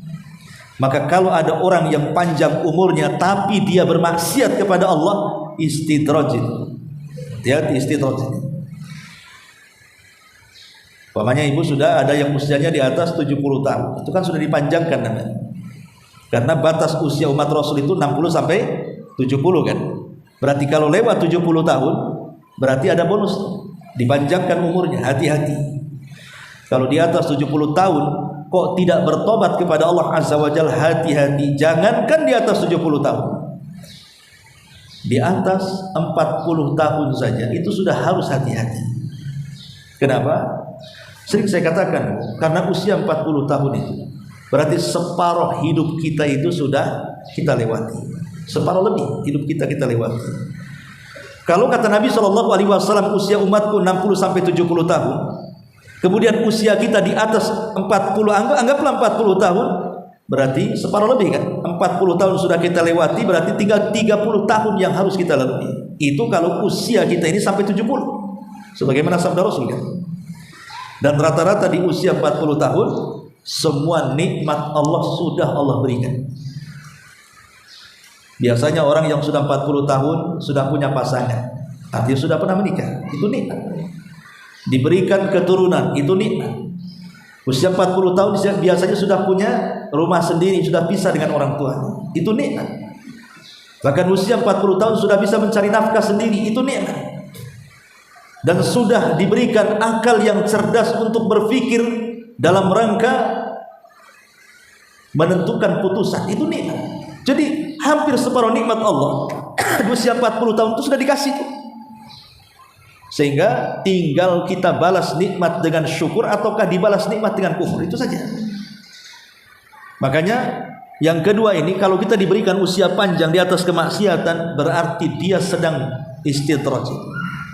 Speaker 1: Maka kalau ada orang yang panjang umurnya tapi dia bermaksiat kepada Allah, istidraj. Hati-hati istidraj. Umpamanya ibu sudah ada yang usianya di atas 70 tahun, itu kan sudah dipanjangkan namanya. Karena batas usia umat Rasul itu 60 sampai 70 kan. Berarti kalau lewat 70 tahun berarti ada bonus, dipanjangkan umurnya. Hati-hati. Kalau di atas 70 tahun kok tidak bertobat kepada Allah Azza wa Jalla, hati-hati. Jangankan di atas 70 tahun, di atas 40 tahun saja itu sudah harus hati-hati. Kenapa? Sering saya katakan, karena usia 40 tahun itu berarti separuh hidup kita itu sudah kita lewati. Separuh lebih hidup kita lewati. Kalau kata Nabi SAW, usia umatku 60 sampai 70 tahun, kemudian usia kita di atas 40, anggaplah 40 tahun, berarti separuh lebih kan? 40 tahun sudah kita lewati, berarti tinggal 30 tahun yang harus kita lalui. Itu kalau usia kita ini sampai 70, sebagaimana sabda Rasul kan? Dan rata-rata di usia 40 tahun semua nikmat Allah sudah Allah berikan. Biasanya orang yang sudah 40 tahun sudah punya pasangan, artinya sudah pernah menikah, itu nikmat. Diberikan keturunan, itu nikmat. Usia 40 tahun biasanya sudah punya rumah sendiri, sudah pisah dengan orang tuanya, itu nikmat. Bahkan usia 40 tahun sudah bisa mencari nafkah sendiri, itu nikmat. Dan sudah diberikan akal yang cerdas untuk berpikir dalam rangka menentukan putusan, itu nikmat. Jadi hampir separuh nikmat Allah usia 40 tahun itu sudah dikasih. Sehingga tinggal kita balas nikmat dengan syukur ataukah dibalas nikmat dengan kufur, itu saja. Makanya Yang kedua ini, kalau kita diberikan usia panjang di atas kemaksiatan, berarti dia sedang istidraj,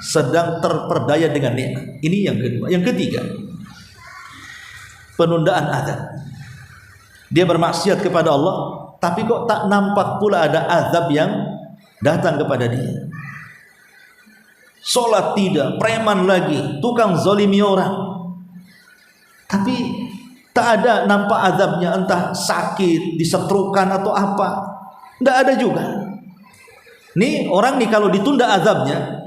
Speaker 1: sedang terperdaya dengan nikmat. Ini yang kedua. Yang ketiga, penundaan azab. Dia bermaksiat kepada Allah, tapi kok tak nampak pula ada azab yang datang kepada dia. Sholat tidak, preman lagi, tukang zalimi orang, tapi tak ada nampak azabnya, entah sakit, disetrukan atau apa. Tidak ada juga. Nih orang nih kalau ditunda azabnya,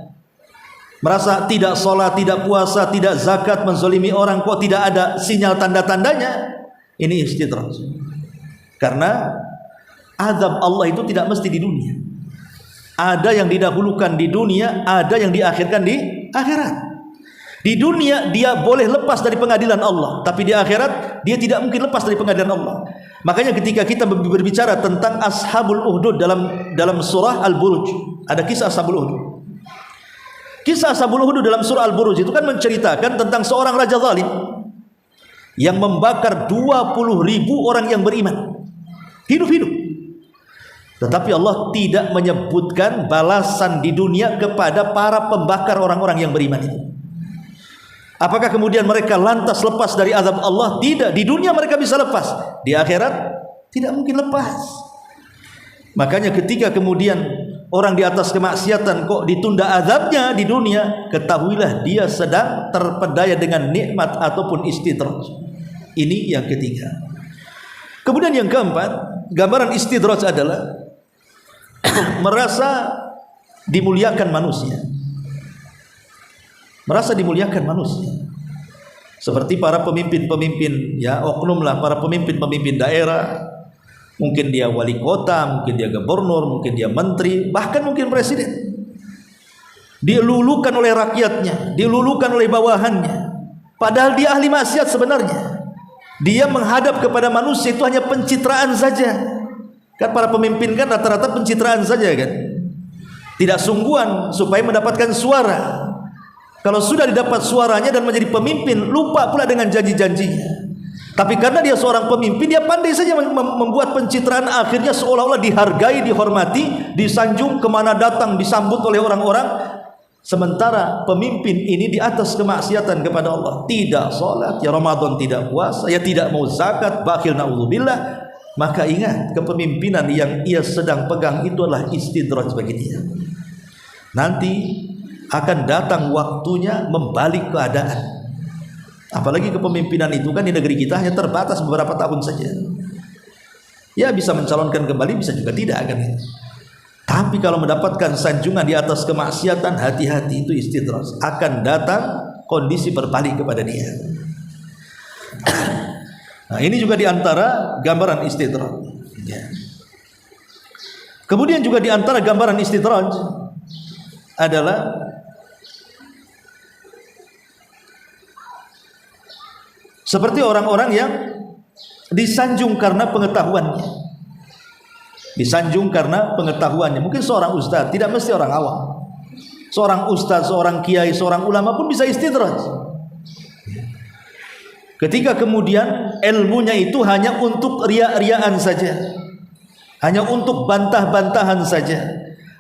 Speaker 1: merasa tidak sholat, tidak puasa, tidak zakat, menzalimi orang, kok tidak ada sinyal tanda-tandanya, ini istidraj. Karena azab Allah itu tidak mesti di dunia. Ada yang didahulukan di dunia, ada yang diakhirkan di akhirat. Di dunia dia boleh lepas dari pengadilan Allah, tapi di akhirat dia tidak mungkin lepas dari pengadilan Allah. Makanya ketika kita berbicara tentang Ashabul Uhdud dalam surah Al-Buruj, ada kisah Ashabul Uhdud. Kisah Ashabul Uhdud dalam surah Al-Buruj itu kan menceritakan tentang seorang raja zalim yang membakar 20.000 orang yang beriman hidup-hidup. Tetapi Allah tidak menyebutkan balasan di dunia kepada para pembakar orang-orang yang beriman itu. Apakah kemudian mereka lantas lepas dari azab Allah? Tidak. Di dunia mereka bisa lepas, di akhirat tidak mungkin lepas. Makanya ketika kemudian orang di atas kemaksiatan kok ditunda azabnya di dunia, ketahuilah dia sedang terpedaya dengan nikmat ataupun istidraj. Ini yang ketiga. Kemudian yang keempat, gambaran istidraj adalah merasa dimuliakan manusia. Merasa dimuliakan manusia, seperti para pemimpin-pemimpin, ya oknum lah, para pemimpin-pemimpin daerah, mungkin dia wali kota, mungkin dia gubernur, mungkin dia menteri, bahkan mungkin presiden. Dilulukan oleh rakyatnya, dilulukan oleh bawahannya, padahal dia ahli maksiat sebenarnya. Dia menghadap kepada manusia itu hanya pencitraan saja. Kan para pemimpin kan rata-rata pencitraan saja kan, tidak sungguhan supaya mendapatkan suara. Kalau sudah didapat suaranya dan menjadi pemimpin, lupa pula dengan janji-janjinya. Tapi karena dia seorang pemimpin, dia pandai saja membuat pencitraan, akhirnya seolah-olah dihargai, dihormati, disanjung, kemana datang disambut oleh orang-orang. Sementara pemimpin ini di atas kemaksiatan kepada Allah, tidak sholat, ya Ramadan tidak puasa, ya tidak mau zakat, bakhil na'udzubillah. Maka ingat, kepemimpinan yang ia sedang pegang itu adalah istidraj bagi dia. Nanti akan datang waktunya membalik keadaan. Apalagi kepemimpinan itu kan di negeri kita hanya terbatas beberapa tahun saja. Ya bisa mencalonkan kembali, bisa juga tidak kan. Tapi kalau mendapatkan sanjungan di atas kemaksiatan, hati-hati, itu istidraj. Akan datang kondisi berbalik kepada dia. Nah ini juga diantara gambaran istidraj. Ya. Kemudian juga diantara gambaran istidraj adalah seperti orang-orang yang disanjung karena pengetahuannya. Disanjung karena pengetahuannya. Mungkin seorang ustaz, tidak mesti orang awam. Seorang ustaz, seorang kiai, seorang ulama pun bisa istidraj. Ketika kemudian ilmunya itu hanya untuk ria-riaan saja, hanya untuk bantah-bantahan saja,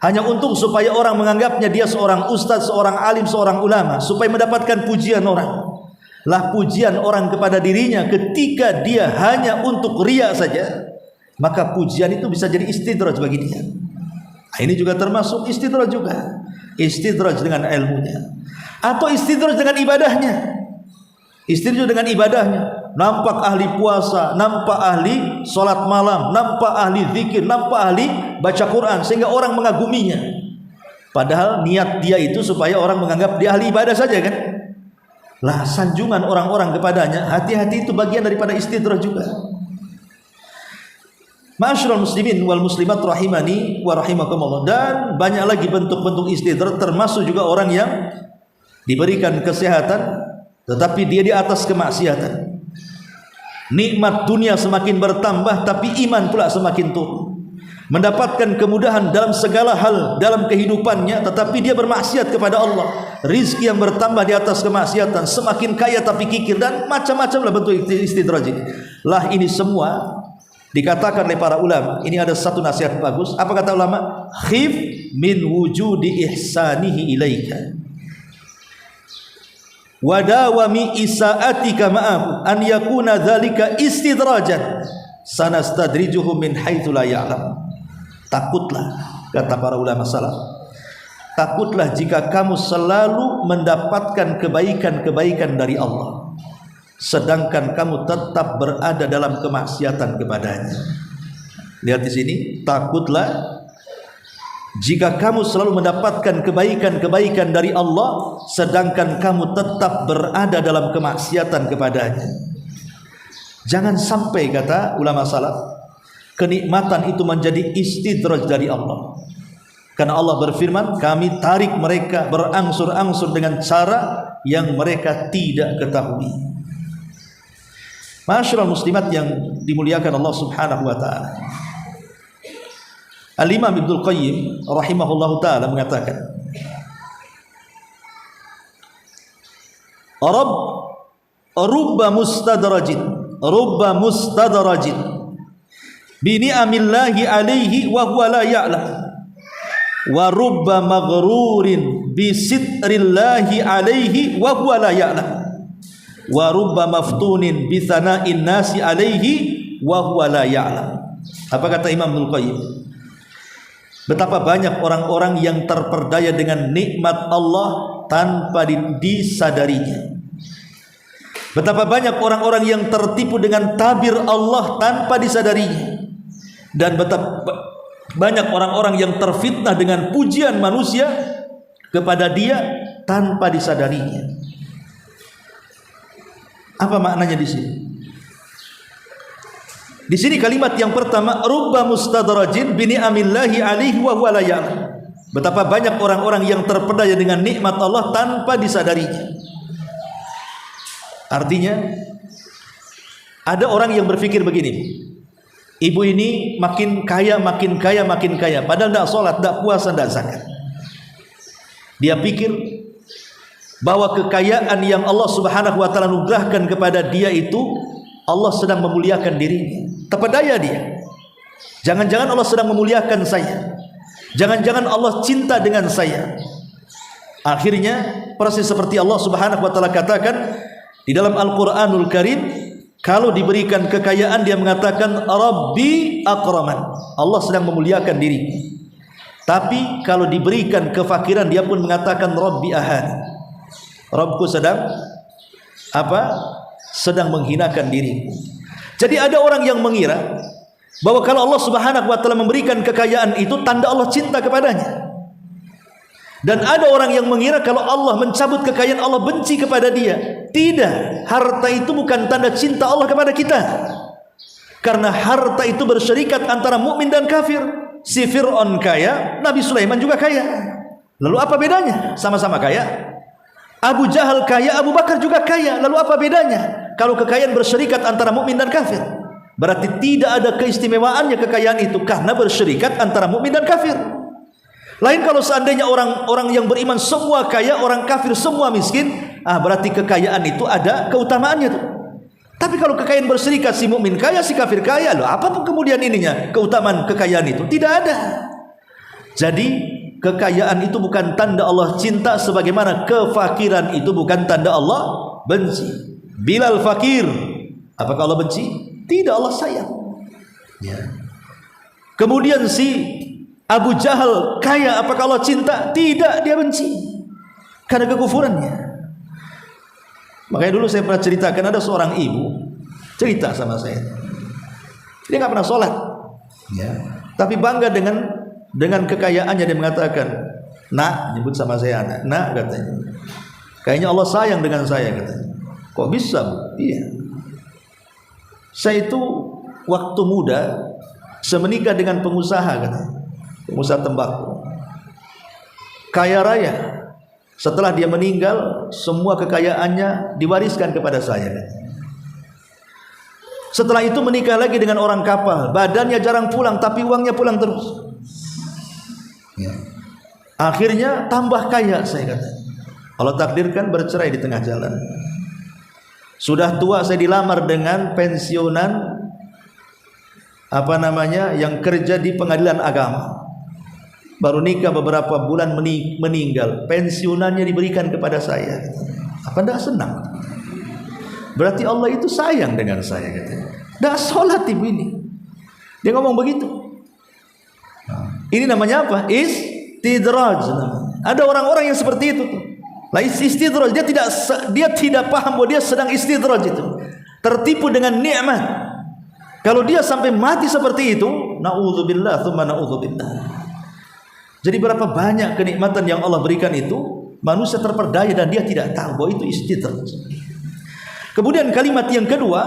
Speaker 1: hanya untuk supaya orang menganggapnya dia seorang ustaz, seorang alim, seorang ulama, supaya mendapatkan pujian orang. Lah pujian orang kepada dirinya ketika dia hanya untuk ria saja, maka pujian itu bisa jadi istidraj bagi dia. Nah, ini juga termasuk istidraj juga. Istidraj dengan ilmunya atau istidraj dengan ibadahnya. Istidraj dengan ibadahnya, nampak ahli puasa, nampak ahli salat malam, nampak ahli zikir, nampak ahli baca Quran, sehingga orang mengaguminya. Padahal niat dia itu supaya orang menganggap dia ahli ibadah saja kan. Lah sanjungan orang-orang kepadanya, hati-hati, itu bagian daripada istidraj juga. Ma'asyiral muslimin wal muslimat rahimani wa rahimakumullah. Dan banyak lagi bentuk-bentuk istidraj, termasuk juga orang yang diberikan kesehatan tetapi dia di atas kemaksiatan. Nikmat dunia semakin bertambah tapi iman pula semakin turun. Mendapatkan kemudahan dalam segala hal dalam kehidupannya, tetapi dia bermaksiat kepada Allah. Rizki yang bertambah di atas kemaksiatan, semakin kaya tapi kikir, dan macam-macam lah bentuk istidraj ini. Lah ini semua Dikatakan oleh para ulama, ini ada satu nasihat bagus. Apa kata ulama? Khif min wujudi ihsanihi ilaika wa dawami isaatika ma'ahu an yakuna dzalika istidrajan sanastadrijuhum min haitsu la ya'lam. Takutlah, kata para ulama salaf, takutlah jika kamu selalu mendapatkan kebaikan-kebaikan dari Allah, sedangkan kamu tetap berada dalam kemaksiatan kepadanya. Lihat di sini, takutlah jika kamu selalu mendapatkan kebaikan-kebaikan dari Allah, sedangkan kamu tetap berada dalam kemaksiatan kepadanya. Jangan sampai, kata ulama salaf, kenikmatan itu menjadi istidraj dari Allah. Karena Allah berfirman, kami tarik mereka berangsur-angsur dengan cara yang mereka tidak ketahui. Ma'asyiral muslimat yang dimuliakan Allah Subhanahu wa taala. Al-Imam Ibnu Qayyim rahimahullahu taala mengatakan, rubba mustadrajin bi ni'amillahi alaihi wa huwa la ya'lam wa rubba maghrurin bi sitrillahi alaihi wa huwa la ya'lam wa rubba maftunin bi thana'in nasi alaihi wa huwa la ya'lam. Apa kata Imam Ibnu Qayyim? Betapa banyak orang-orang yang terperdaya dengan nikmat Allah tanpa disadarinya. Betapa banyak orang-orang yang tertipu dengan tabir Allah tanpa disadarinya. Dan betapa banyak orang-orang yang terfitnah dengan pujian manusia kepada dia tanpa disadarinya. Apa maknanya di sini? Di sini kalimat yang pertama, rubba mustadrajin bi ni'amillahi alaihi wa huwa la ya'lam. Betapa banyak orang-orang yang terpedaya dengan nikmat Allah tanpa disadarinya. Artinya, ada orang yang berpikir begini, ibu ini makin kaya, padahal tidak sholat, tidak puasa, tidak zakat. Dia pikir bahwa kekayaan yang Allah Subhanahu wa taala anugerahkan kepada dia itu, Allah sedang memuliakan dirinya. Terpedaya dia. Jangan-jangan Allah sedang memuliakan saya. Jangan-jangan Allah cinta dengan saya. Akhirnya persis seperti Allah Subhanahu wa taala katakan di dalam Al-Qur'anul Karim, kalau diberikan kekayaan dia mengatakan Rabbi akraman. Allah sedang memuliakan dirinya. Tapi kalau diberikan kefakiran dia pun mengatakan Rabbi ahan. Rabbku sedang apa? Sedang menghinakan diriku. Jadi ada orang yang mengira bahwa kalau Allah Subhanahu wa taala memberikan kekayaan itu tanda Allah cinta kepadanya. Dan ada orang yang mengira kalau Allah mencabut kekayaan Allah benci kepada dia. Tidak, harta itu bukan tanda cinta Allah kepada kita. Karena harta itu bersyarikat antara mukmin dan kafir. Si Fir'aun kaya, Nabi Sulaiman juga kaya. Lalu apa bedanya? Sama-sama kaya. Abu Jahal kaya, Abu Bakar juga kaya. Lalu apa bedanya? Kalau kekayaan bersyarikat antara mukmin dan kafir, berarti tidak ada keistimewaannya kekayaan itu karena bersyarikat antara mukmin dan kafir. Lain kalau seandainya orang-orang yang beriman semua kaya, orang kafir semua miskin, berarti kekayaan itu ada keutamaannya tuh. Tapi kalau kekayaan berserikat, si mukmin kaya, si kafir kaya, loh apa kemudian ininya keutamaan kekayaan itu? Tidak ada. Jadi kekayaan itu bukan tanda Allah cinta, sebagaimana kefakiran itu bukan tanda Allah benci. Bilal fakir, apakah Allah benci? Tidak, Allah sayang. Ya. Kemudian si Abu Jahal kaya, apakah Allah cinta? Tidak, dia benci karena kekufurannya. Makanya dulu saya pernah ceritakan, ada seorang ibu cerita sama saya, dia nggak pernah sholat, ya, tapi bangga dengan kekayaannya. Dia mengatakan, nak, nyebut sama saya nak katanya, kayaknya Allah sayang dengan saya katanya. Kok bisa Bu? Iya, saya itu waktu muda semenikah dengan pengusaha katanya, pengusaha tembakau, kaya raya. Setelah dia meninggal, semua kekayaannya diwariskan kepada saya. Setelah itu menikah lagi dengan orang kapal, badannya jarang pulang tapi uangnya pulang terus. Ya. Akhirnya tambah kaya, saya kata. Allah takdirkan bercerai di tengah jalan. Sudah tua, saya dilamar dengan pensiunan yang kerja di pengadilan agama, baru nikah beberapa bulan meninggal, pensiunannya diberikan kepada saya. Apa enggak senang? Berarti Allah itu sayang dengan saya, katanya. Enggak sholat ibu ini. Dia ngomong begitu. Ini namanya apa? Istidraj. Ada orang-orang yang seperti itu tuh. Lah istidraj, dia tidak paham bahwa dia sedang istidraj itu. Tertipu dengan nikmat. Kalau dia sampai mati seperti itu, naudzubillah tsumma naudzubillah. Jadi berapa banyak kenikmatan yang Allah berikan itu, manusia terperdaya dan dia tidak tahu bahwa itu istidraj. Kemudian kalimat yang kedua,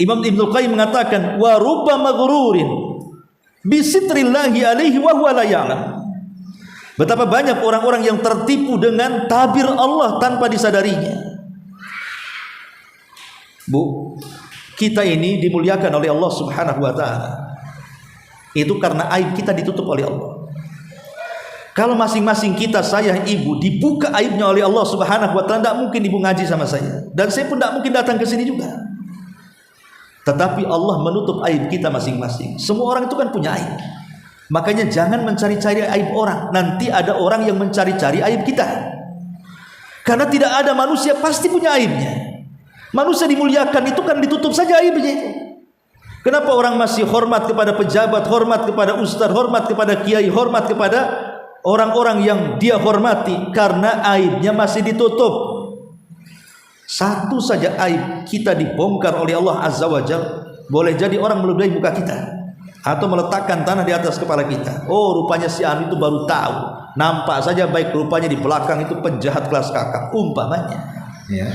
Speaker 1: Imam Ibnu Qayyim mengatakan, wa rubba maghrurin bi sitrillahi alaihi wa huwa la ya'lam. Betapa banyak orang-orang yang tertipu dengan tabir Allah tanpa disadarinya. Bu, kita ini dimuliakan oleh Allah Subhanahu wa taala. Itu karena aib kita ditutup oleh Allah. Kalau masing-masing kita, saya, ibu, dibuka aibnya oleh Allah Subhanahu wa taala, tidak mungkin ibu ngaji sama saya, dan saya pun tidak mungkin datang ke sini juga. Tetapi Allah menutup aib kita masing-masing. Semua orang itu kan punya aib. Makanya jangan mencari-cari aib orang. Nanti ada orang yang mencari-cari aib kita. Karena tidak ada manusia pasti punya aibnya. Manusia dimuliakan itu kan ditutup saja aibnya. Kenapa orang masih hormat kepada pejabat, hormat kepada ustaz, hormat kepada kiai, hormat kepada orang-orang yang dia hormati? Karena aibnya masih ditutup. Satu saja aib kita dibongkar oleh Allah Azza wa Jalla, boleh jadi orang meludahi muka kita atau meletakkan tanah di atas kepala kita. Oh, rupanya si Anu itu baru tahu. Nampak saja baik, rupanya di belakang itu penjahat kelas kakap, umpamanya. Ya.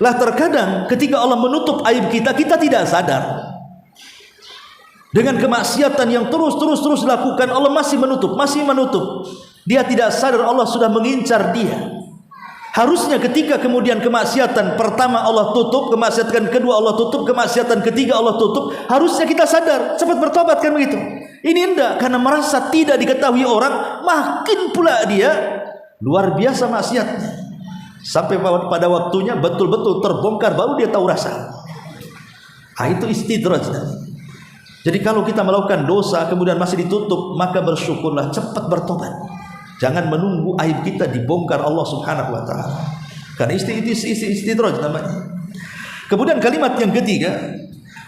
Speaker 1: Lah terkadang ketika Allah menutup aib kita, kita tidak sadar. Dengan kemaksiatan yang terus dilakukan, Allah masih menutup. Dia tidak sadar Allah sudah mengincar dia. Harusnya ketika kemudian kemaksiatan pertama Allah tutup, kemaksiatan kedua Allah tutup, kemaksiatan ketiga Allah tutup, harusnya kita sadar, cepat bertobat, kan begitu. Ini enggak, karena merasa tidak diketahui orang, makin pula dia luar biasa maksiatnya. Sampai pada waktunya betul-betul terbongkar, baru dia tahu rasa. Itu istidraj. Jadi kalau kita melakukan dosa kemudian masih ditutup, maka bersyukurlah, cepat bertobat. Jangan menunggu aib kita dibongkar Allah Subhanahu wa taala. Karena istidraj namanya. Kemudian kalimat yang ketiga,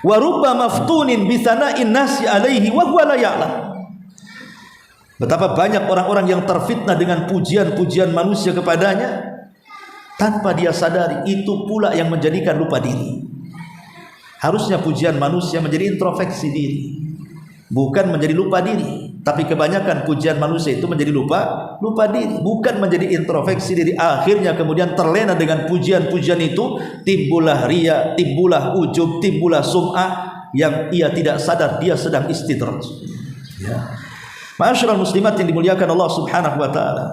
Speaker 1: wa rubba maftunin bi sana'in nasi alaihi wa huwa la ya'lam. Betapa banyak orang-orang yang terfitnah dengan pujian-pujian manusia kepadanya tanpa dia sadari. Itu pula yang menjadikan lupa diri. Harusnya pujian manusia menjadi introspeksi diri, bukan menjadi lupa diri. Tapi kebanyakan pujian manusia itu menjadi lupa diri, bukan menjadi introspeksi diri. Akhirnya kemudian terlena dengan pujian-pujian itu, timbullah riya, timbullah ujub, timbullah sum'ah, yang ia tidak sadar dia sedang istidraj. Ya. Ma'asyiral muslimat yang dimuliakan Allah Subhanahu wa taala.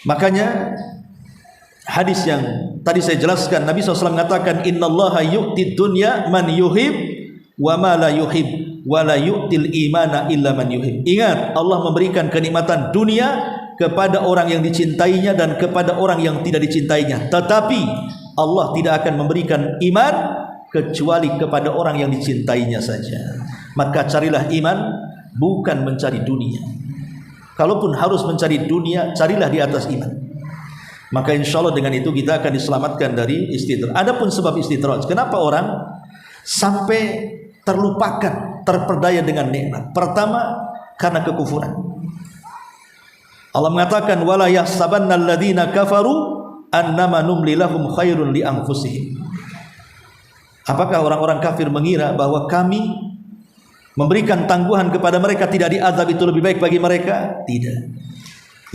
Speaker 1: Makanya hadis yang tadi saya jelaskan, Nabi SAW mengatakan, innallaha yu'tid dunya man yuhib wa ma la yuhib wa la yu'til imana illa man yuhib. Ingat, Allah memberikan kenikmatan dunia kepada orang yang dicintainya dan kepada orang yang tidak dicintainya. Tetapi Allah tidak akan memberikan iman kecuali kepada orang yang dicintainya saja. Maka carilah iman, bukan mencari dunia. Kalaupun harus mencari dunia, carilah di atas iman. Maka insya Allah dengan itu kita akan diselamatkan dari istidraj. Adapun sebab istidraj, kenapa orang sampai terlupakan, terperdaya dengan nikmat? Pertama, karena kekufuran. Allah mengatakan, wala yahsabanna alladziina kafaru annama numli lahum khairun li anfusihim. Apakah orang-orang kafir mengira bahwa kami memberikan tangguhan kepada mereka, tidak diazab, itu lebih baik bagi mereka? Tidak,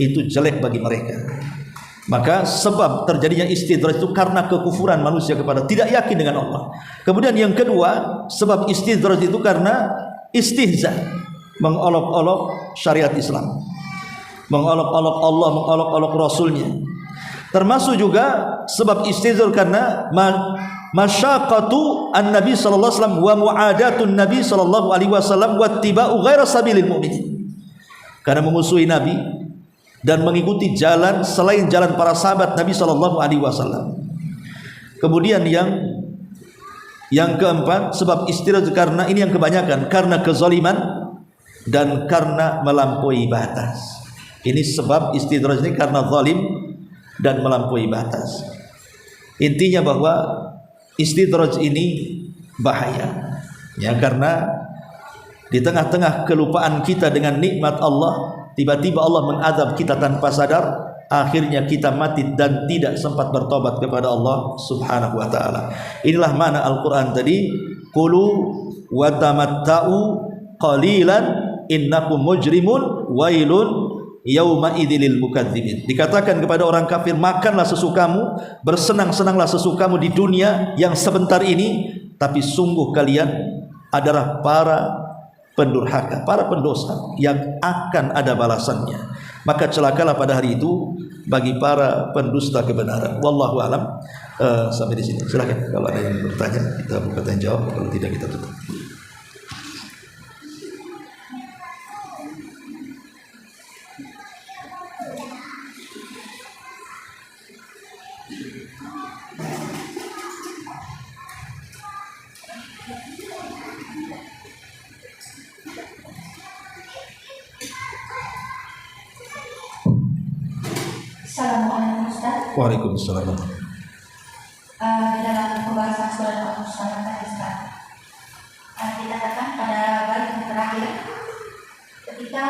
Speaker 1: itu jelek bagi mereka. Maka sebab terjadinya istidraj itu karena kekufuran manusia kepada, tidak yakin dengan Allah. Kemudian yang kedua, sebab istidraj itu karena istihza, mengolok-olok syariat Islam, mengolok-olok Allah, mengolok-olok Rasulnya. Termasuk juga sebab istidraj karena masyaqatu an-nabi sallallahu alaihi wasallam wa mu'adatun nabi sallallahu alaihi wasallam wa ittiba'u ghaira sabilil mu'minin. Karena memusuhi Nabi dan mengikuti jalan selain jalan para sahabat Nabi sallallahu alaihi wasallam. Kemudian Yang keempat, sebab istidraj karena ini yang kebanyakan, karena kezaliman dan karena melampaui batas. Ini sebab istidraj ini karena zalim dan melampaui batas. Intinya bahwa istidraj ini bahaya, ya, karena di tengah-tengah kelupaan kita dengan nikmat Allah, tiba-tiba Allah mengadab kita tanpa sadar, akhirnya kita mati dan tidak sempat bertobat kepada Allah Subhanahu wa taala. Inilah makna Al-Qur'an tadi, qulu wa tamatta'u qalilan innakum mujrimun wailun yauma idzil mukadzibin. Dikatakan kepada orang kafir, makanlah sesukamu, bersenang-senanglah sesukamu di dunia yang sebentar ini, tapi sungguh kalian adalah para pendurhaka, para pendosa yang akan ada balasannya. Maka celakalah pada hari itu bagi para pendusta kebenaran. Wallahu alam. Sampai di sini. Silakan kalau ada yang bertanya, kita buka tanya jawab, kalau tidak kita tutup.
Speaker 2: Assalamualaikum Ustaz.
Speaker 1: Waalaikumsalam.
Speaker 2: Dalam pembahasan surat Al-Musalah tadi Ustaz, dikatakan pada bait yang terakhir, ketika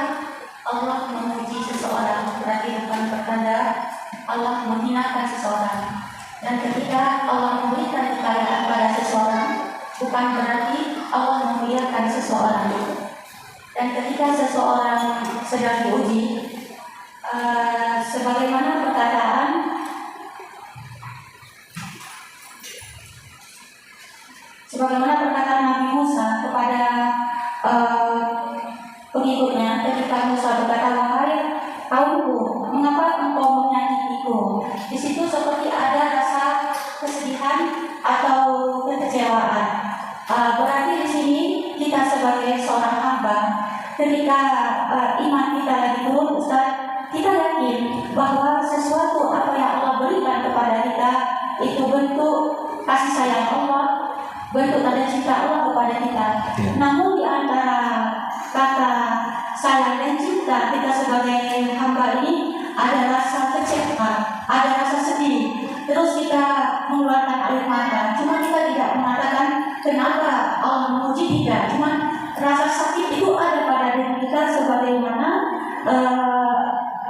Speaker 2: Allah memuji seseorang berarti bukan pertanda Allah menghinakan seseorang, dan ketika Allah memberikan kekayaan pada seseorang bukan berarti Allah memuliakan seseorang. Dan ketika seseorang sedang diuji, sebagaimana perkataan Nabi Musa kepada pengikutnya ketika Musa berkata, "Wahai kaumku, mengapa engkau menyakitiku?" Di situ seperti ada rasa kesedihan atau kekecewaan. Berarti di sini kita sebagai seorang hamba, ketika iman kita lagi turun, Ustaz, kita yakin bahwa sesuatu apa yang Allah berikan kepada kita itu bentuk kasih sayang Allah, bentuk tanda cinta Allah kepada kita. Namun di antara kata sayang dan cinta kita sebagai hamba ini ada rasa kecewa, ada rasa sedih. Terus kita mengeluarkan air mata. Cuma kita tidak mengatakan kenapa Allah memuji kita. Cuma rasa sakit itu ada pada diri kita sebagaimana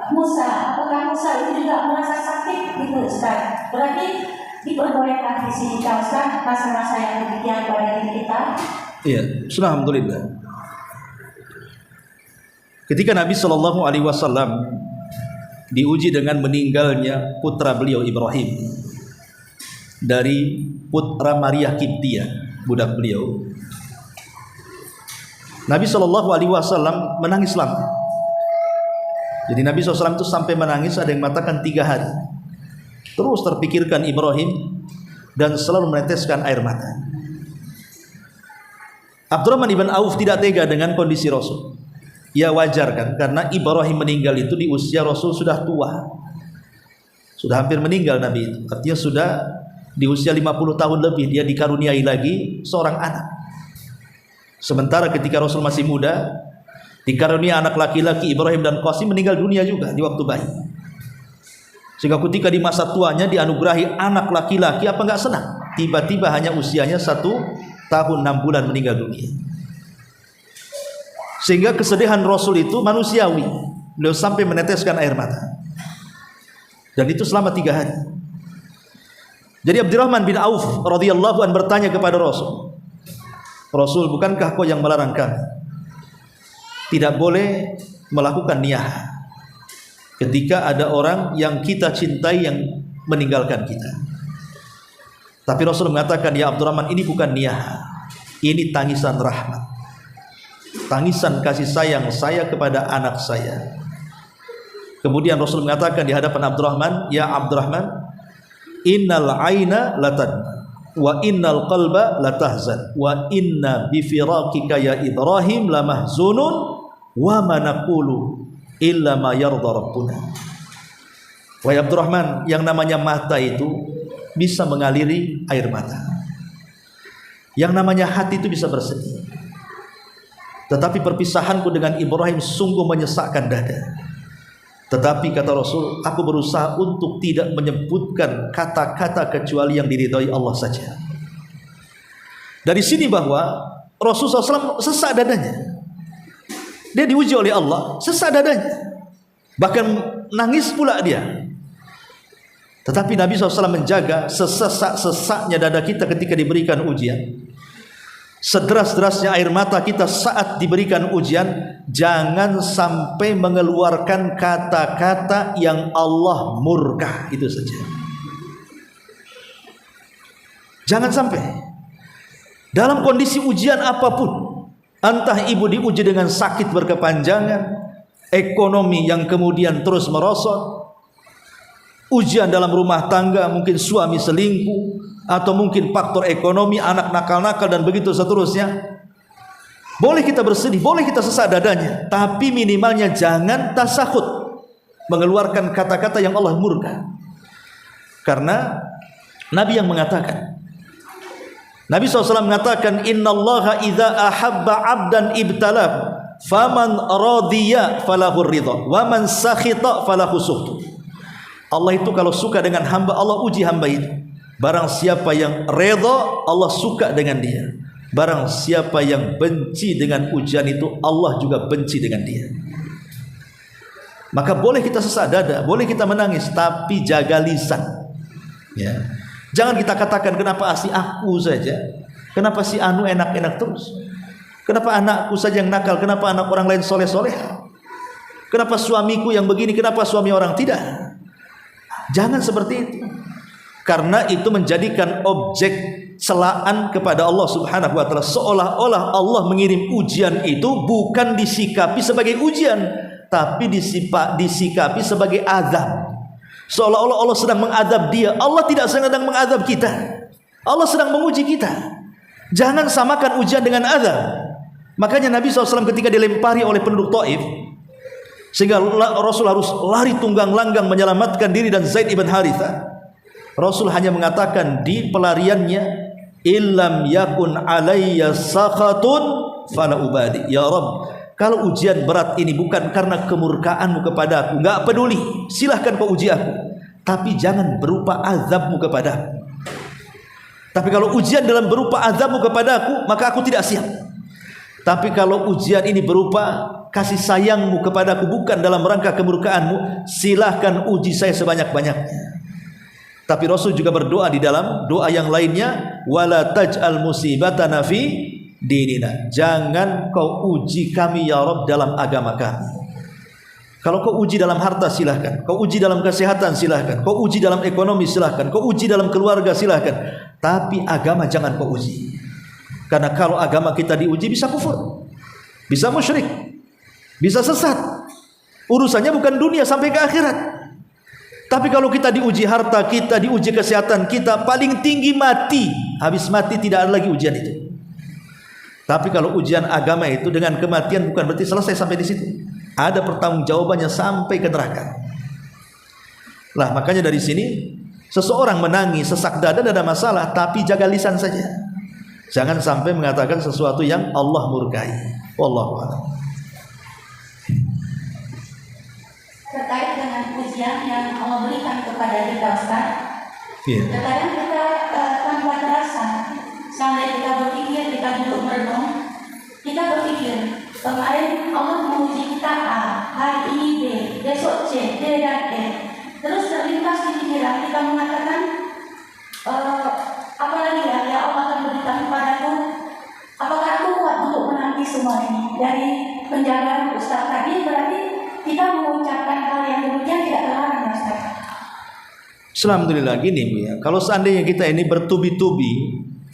Speaker 2: Musa. Apakah Musa itu juga merasa sakit gitu Ustaz? Berarti diperbolehkan di sini Ustaz rasa-rasa yang demikian pada diri kita?
Speaker 1: Iya, alhamdulillah. Ketika Nabi Shallallahu Alaihi Wasallam diuji dengan meninggalnya putra beliau Ibrahim dari putra Maria Kiptia, budak beliau, Nabi Shallallahu Alaihi Wasallam menangis lama. Jadi Nabi SAW itu sampai menangis, ada yang mengatakan 3 hari. Terus terpikirkan Ibrahim dan selalu meneteskan air mata. Abdurrahman ibn Auf tidak tega dengan kondisi Rasul. Ya wajar kan, karena Ibrahim meninggal itu di usia Rasul sudah tua. Sudah hampir meninggal Nabi itu. Artinya sudah di usia 50 tahun lebih dia dikaruniai lagi seorang anak. Sementara ketika Rasul masih muda, dikarunia anak laki-laki Ibrahim dan Qasim meninggal dunia juga di waktu bayi. Sehingga ketika di masa tuanya dianugerahi anak laki-laki, apa enggak senang? Tiba-tiba hanya usianya 1 tahun 6 bulan meninggal dunia. Sehingga kesedihan Rasul itu manusiawi. Beliau sampai meneteskan air mata. Dan itu selama 3 hari. Jadi Abdurrahman bin Auf radhiyallahu anhu bertanya kepada Rasul, "Rasul, bukankah kau yang melarang kami tidak boleh melakukan niyah ketika ada orang yang kita cintai yang meninggalkan kita?" Tapi Rasul mengatakan, "Ya Abdurrahman, ini bukan niyah, ini tangisan rahmat, tangisan kasih sayang saya kepada anak saya." Kemudian Rasul mengatakan di hadapan Abdurrahman, "Ya Abdurrahman, innal aina latadma wa innal qalba latahzan wa inna bifiraqika ya Ibrahim lamahzunun wa manaqulu illa ma yarda rabbuna." Wahai Abdurrahman, yang namanya mata itu bisa mengaliri air mata. Yang namanya hati itu bisa bersedih. Tetapi perpisahanku dengan Ibrahim sungguh menyesakkan dada. Tetapi kata Rasul, aku berusaha untuk tidak menyebutkan kata-kata kecuali yang diridhai Allah saja. Dari sini bahwa Rasulullah SAW sesak dadanya. Dia diuji oleh Allah, sesak dadanya. Bahkan nangis pula dia. Tetapi Nabi SAW menjaga sesesak-sesaknya dada kita ketika diberikan ujian. Sederas-derasnya air mata kita saat diberikan ujian, jangan sampai mengeluarkan kata-kata yang Allah murka. Itu saja. Jangan sampai. Dalam kondisi ujian apapun, entah ibu diuji dengan sakit berkepanjangan, ekonomi yang kemudian terus merosot, ujian dalam rumah tangga, mungkin suami selingkuh, atau mungkin faktor ekonomi, anak nakal-nakal dan begitu seterusnya. Boleh kita bersedih, boleh kita sesak dadanya, tapi minimalnya jangan tasakhut, mengeluarkan kata-kata yang Allah murka. Karena Nabi yang mengatakan, Nabi SAW mengatakan, innallaha idza ahabba 'abdan ibtalahu, faman radiya falahu ridha, wa man sakhita falahu sukhtu. Allah itu kalau suka dengan hamba, Allah uji hamba itu. Barang siapa yang redha, Allah suka dengan dia. Barang siapa yang benci dengan ujian itu, Allah juga benci dengan dia. Maka boleh kita sesak dada, boleh kita menangis, tapi jaga lisan. Ya. Jangan kita katakan, kenapa si aku saja, kenapa si anu enak-enak terus, kenapa anakku saja yang nakal, kenapa anak orang lain soleh-soleh, kenapa suamiku yang begini, kenapa suami orang tidak. Jangan seperti itu. Karena itu menjadikan objek celaan kepada Allah Subhanahu wa taala, seolah-olah Allah mengirim ujian itu bukan disikapi sebagai ujian, tapi disikapi sebagai azab. Seolah-olah Allah sedang mengadab dia. Allah tidak sedang mengadab kita. Allah sedang menguji kita. Jangan samakan ujian dengan azab. Makanya Nabi SAW ketika dilempari oleh penduduk Taif, sehingga Rasul harus lari tunggang langgang menyelamatkan diri dan Zaid ibn Haritha, Rasul hanya mengatakan di pelariannya, illam yakun alayya sakhatun fala ubadi. Ya Rabb, kalau ujian berat ini bukan karena kemurkaanmu kepada aku, enggak peduli, silahkan kau uji aku, tapi jangan berupa azabmu kepada aku. Tapi kalau ujian dalam berupa azabmu kepada aku, maka aku tidak siap. Tapi kalau ujian ini berupa kasih sayangmu kepada aku, bukan dalam rangka kemurkaanmu, silahkan uji saya sebanyak-banyaknya. Tapi Rasul juga berdoa di dalam doa yang lainnya, wala taj'al musibatana fi dinina. Jangan kau uji kami ya Rabb dalam agama kami. Kalau kau uji dalam harta silahkan, kau uji dalam kesehatan silahkan, kau uji dalam ekonomi silahkan, kau uji dalam keluarga silahkan, tapi agama jangan kau uji. Karena kalau agama kita diuji bisa kufur, bisa musyrik, bisa sesat. Urusannya bukan dunia sampai ke akhirat. Tapi kalau kita diuji harta kita, diuji kesehatan kita, paling tinggi mati. Habis mati tidak ada lagi ujian itu. Tapi kalau ujian agama itu dengan kematian bukan berarti selesai sampai di situ. Ada pertanggungjawabannya sampai ke neraka. Lah makanya dari sini seseorang menangis, sesak dada tidak ada masalah, tapi jaga lisan saja. Jangan sampai mengatakan sesuatu yang Allah murkai. Wallahu a'lam.
Speaker 2: Terkait dengan ujian yang Allah berikan kepada kita, Ustaz. Terkadang kita tanpa terasa, sampai kita berpikir, kita duduk merenung, kita berpikir kemarin Allah menguji kita A, hari ini B, besok C, D dan E. Terus terlintas di pikiran kita mengatakan, apalagi ya Allah akan berikan kepadaku, apakah aku kuat untuk menanti semua ini? Dari penjagaan Ustaz tadi berarti kita mengucapkan hal yang demikian tidak terlarang, Ustaz.
Speaker 1: Alhamdulillah gini Bu ya. Kalau seandainya kita ini bertubi-tubi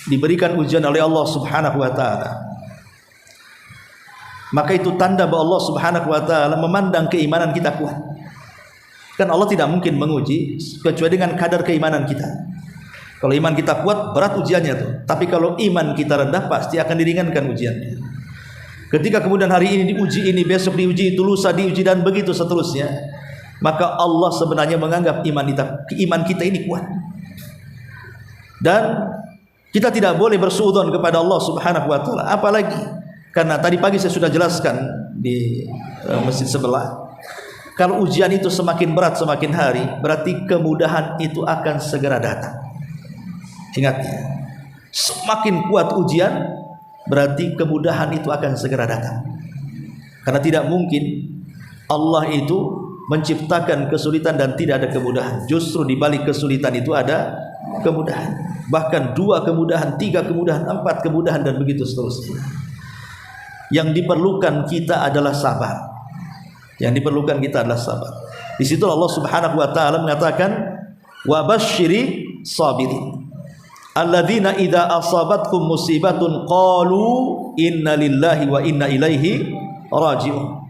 Speaker 1: diberikan ujian oleh Allah Subhanahu wa taala, maka itu tanda bahwa Allah Subhanahu wa taala memandang keimanan kita kuat. Kan Allah tidak mungkin menguji kecuali dengan kadar keimanan kita. Kalau iman kita kuat, berat ujiannya tuh. Tapi kalau iman kita rendah, pasti akan diringankan ujiannya. Ketika kemudian hari ini diuji ini, besok diuji itu, lusa diuji dan begitu seterusnya, maka Allah sebenarnya menganggap iman kita ini kuat. Dan Kita tidak boleh bersuudzon kepada Allah Subhanahu wa taala. Apalagi karena tadi pagi saya sudah jelaskan di masjid sebelah, kalau ujian itu semakin berat semakin hari, berarti kemudahan itu akan segera datang. Ingat ya, semakin kuat ujian, berarti kemudahan itu akan segera datang. Karena tidak mungkin Allah itu menciptakan kesulitan dan tidak ada kemudahan. Justru di balik kesulitan itu ada kemudahan. Bahkan 2 kemudahan, 3 kemudahan, 4 kemudahan, dan begitu seterusnya. Yang diperlukan kita adalah sabar. Yang diperlukan kita adalah sabar. Di situ Allah Subhanahu wa taala mengatakan, wa basyiri sabirin alladzina idza asabatkum musibatun qalu inna lillahi wa inna ilaihi raji'un.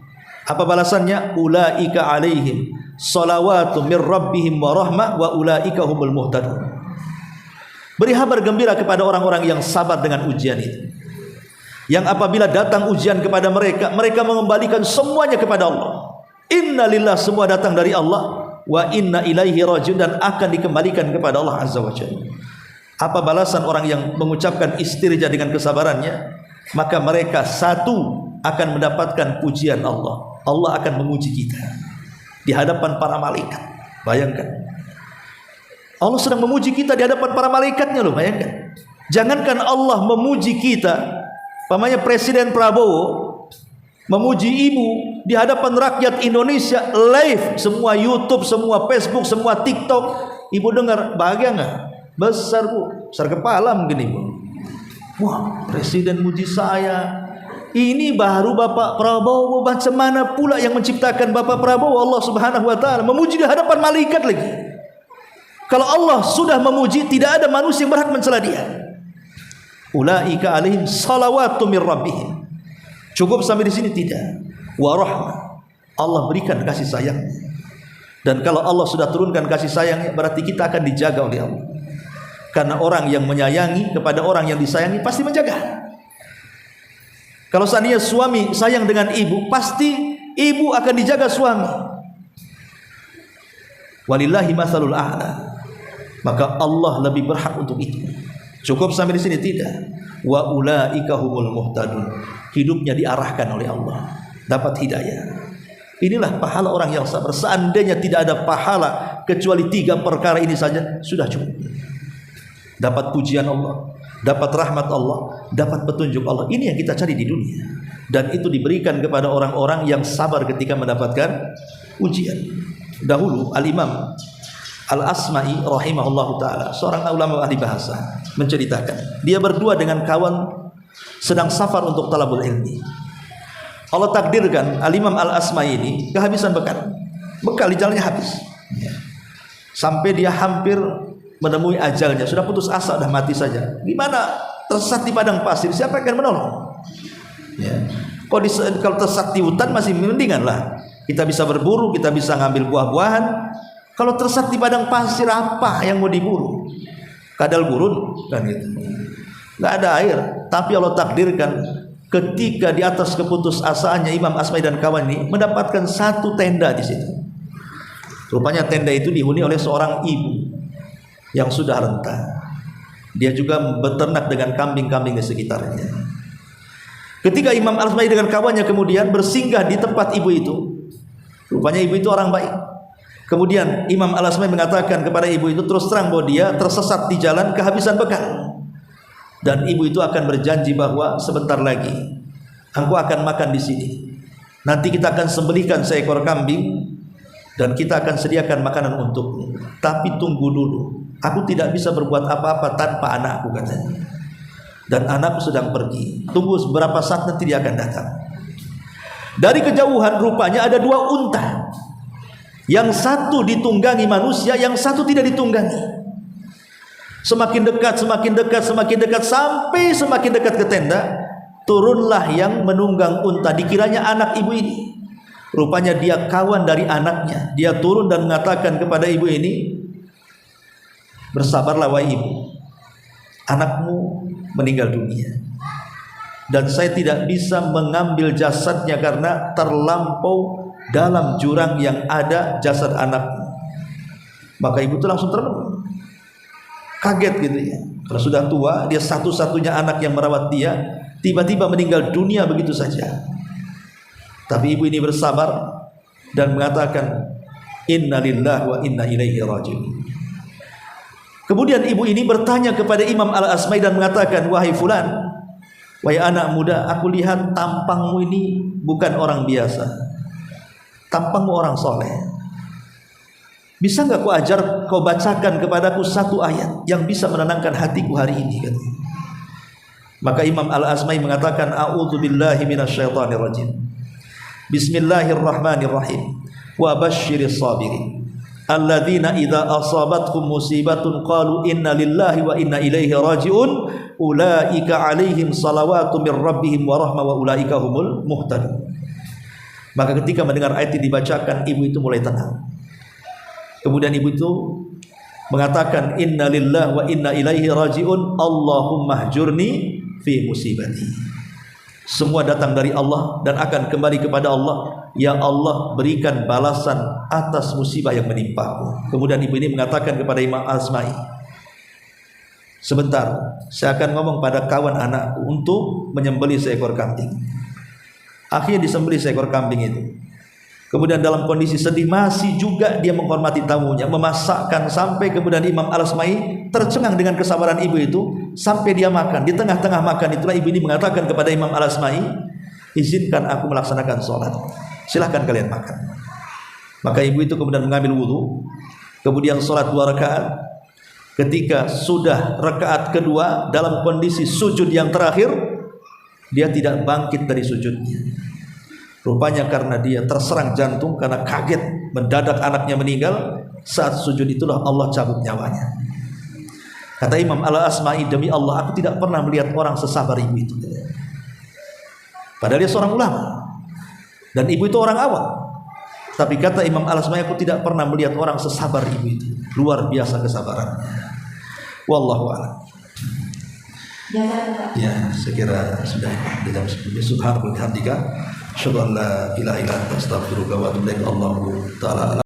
Speaker 1: Apa balasannya? Ulaika alaihim salawatu mir rabbihim wa rahmah wa ulaika humul muhtadun. Beri kabar gembira kepada orang-orang yang sabar dengan ujian itu, yang apabila datang ujian kepada mereka, mereka mengembalikan semuanya kepada Allah. Inna lillah, semua datang dari Allah, wa inna ilaihi raji'un, dan akan dikembalikan kepada Allah Azza wa Jalla. Apa balasan orang yang mengucapkan istirja dengan kesabarannya? Maka mereka satu akan mendapatkan pujian Allah. Allah akan memuji kita di hadapan para malaikat. Bayangkan, Allah sedang memuji kita di hadapan para malaikatnya loh. Bayangkan, jangankan Allah memuji kita, pamannya Presiden Prabowo memuji ibu di hadapan rakyat Indonesia live, semua YouTube, semua Facebook, semua TikTok. Ibu dengar, bahagia nggak? Besar bu, besar kepala mungkin ibu. Wah, Presiden muji saya. Ini baru Bapak Prabowo. Macam mana pula yang menciptakan Bapak Prabowo? Allah Subhanahu wa taala memuji di hadapan malaikat lagi. Kalau Allah sudah memuji, tidak ada manusia yang berhak mencela dia. Ulaika alaihim salawatu mir rabbihim. Cukup sampai di sini? Tidak. Wa rahmah, Allah berikan kasih sayang. Dan kalau Allah sudah turunkan kasih sayangnya, berarti kita akan dijaga oleh Allah. Karena orang yang menyayangi kepada orang yang disayangi pasti menjaga. Kalau seandainya suami sayang dengan ibu, pasti ibu akan dijaga suami. Walillahi masalul a'la. Maka Allah lebih berhak untuk itu. Cukup sampai di sini? Tidak. Wa ulaika humul muhtadun. Hidupnya diarahkan oleh Allah, dapat hidayah. Inilah pahala orang yang sabar. Seandainya tidak ada pahala kecuali 3 perkara ini saja, sudah cukup. Dapat pujian Allah, dapat rahmat Allah, dapat petunjuk Allah. Ini yang kita cari di dunia, dan itu diberikan kepada orang-orang yang sabar ketika mendapatkan ujian. Dahulu Al-Imam Al-Asma'i rahimahullahu ta'ala, seorang ulama ahli bahasa, menceritakan dia berdua dengan kawan sedang safar untuk talabul ilmi. Allah takdirkan Al-Imam Al-Asma'i ini kehabisan bekal di jalannya habis, sampai dia hampir menemui ajalnya, sudah putus asa, sudah mati saja. Gimana? Tersesat di padang pasir, siapa yang akan menolong? Ya. Kalau tersesat di hutan masih mendingan lah, kita bisa berburu, kita bisa ngambil buah-buahan. Kalau tersesat di padang pasir, apa yang mau diburu? Kadal gurun kan gitu, nggak ada air. Tapi Allah takdirkan ketika di atas keputusasaannya Imam Asma'i dan kawan ini mendapatkan 1 tenda di situ. Rupanya tenda itu dihuni oleh seorang ibu yang sudah renta. Dia juga beternak dengan kambing-kambing di sekitarnya. Ketika Imam Al-Asma'i dengan kawannya kemudian bersinggah di tempat ibu itu, rupanya ibu itu orang baik. Kemudian Imam Al-Asma'i mengatakan kepada ibu itu terus terang bahwa dia tersesat di jalan, kehabisan bekal, dan ibu itu akan berjanji bahwa sebentar lagi engkau akan makan di sini. Nanti kita akan sembelihkan seekor kambing dan kita akan sediakan makanan untukmu. Tapi tunggu dulu, aku tidak bisa berbuat apa-apa tanpa anakku, katanya. Dan anakku sedang pergi. Tunggu beberapa saat, nanti dia akan datang. Dari kejauhan rupanya ada 2 unta. Yang satu ditunggangi manusia, yang satu tidak ditunggangi. Semakin dekat, semakin dekat, semakin dekat, sampai semakin dekat ke tenda, turunlah yang menunggang unta. Dikiranya anak ibu ini. Rupanya dia kawan dari anaknya. Dia turun dan mengatakan kepada ibu ini, bersabarlah wahai ibu, anakmu meninggal dunia, dan saya tidak bisa mengambil jasadnya karena terlampau dalam jurang yang ada jasad anakmu. Maka ibu itu langsung termenung. Kaget gitu ya. Karena sudah tua, dia satu-satunya anak yang merawat dia, tiba-tiba meninggal dunia begitu saja. Tapi ibu ini bersabar dan mengatakan, inna lillahi wa inna ilaihi raji'un. Kemudian ibu ini bertanya kepada Imam Al-Asma'i dan mengatakan, wahai fulan, wahai anak muda, aku lihat tampangmu ini bukan orang biasa. Tampangmu orang soleh. Bisa nggak kau bacakan kepadaku satu ayat yang bisa menenangkan hatiku hari ini? Katanya. Maka Imam Al-Asma'i mengatakan, a'udzubillahi minasyaitonirrajim. Bismillahirrahmanirrahim. Wa basyiris sabirin. Alladzina idza asabatkum musibatun qalu inna lillahi wa inna ilaihi raji'un. Ulaika 'alaihim salawatu mir rabbihim wa rahmah wa ulaika humul muhtadun. Maka ketika mendengar ayat ini dibacakan, ibu itu mulai tenang. Kemudian ibu itu mengatakan, inna lillahi wa inna ilaihi raji'un. Allahumma hjurni fi musibati. Semua datang dari Allah dan akan kembali kepada Allah. Ya Allah, berikan balasan atas musibah yang menimpaku. Kemudian ibu ini mengatakan kepada Imam Al-Asma'i, sebentar, saya akan ngomong pada kawan anakku untuk menyembelih seekor kambing. Akhirnya disembelih seekor kambing itu. Kemudian dalam kondisi sedih masih juga dia menghormati tamunya, memasakkan sampai kemudian Imam Al-Asma'i tercengang dengan kesabaran ibu itu sampai dia makan. Di tengah-tengah makan itulah ibu ini mengatakan kepada Imam Al-Asma'i, izinkan aku melaksanakan sholat, silahkan kalian makan. Maka ibu itu kemudian mengambil wudhu, kemudian sholat 2 rakaat. Ketika sudah rakaat kedua dalam kondisi sujud yang terakhir, dia tidak bangkit dari sujudnya. Rupanya karena dia terserang jantung karena kaget mendadak anaknya meninggal. Saat sujud itulah Allah cabut nyawanya. Kata Imam Al-Asma'i, demi Allah aku tidak pernah melihat orang sesabar ibu itu. Padahal dia seorang ulama dan ibu itu orang awam. Tapi kata Imam Al-Asma'i, aku tidak pernah melihat orang sesabar ibu itu. Luar biasa kesabarannya. Wallahu a'lam. Ya, saya kira sudah di jam 10. Subhanallah wa bihamdika, asyhadu an la ilaha illa anta, astaghfiruka wa atubu ilaik. Allahu ta'ala.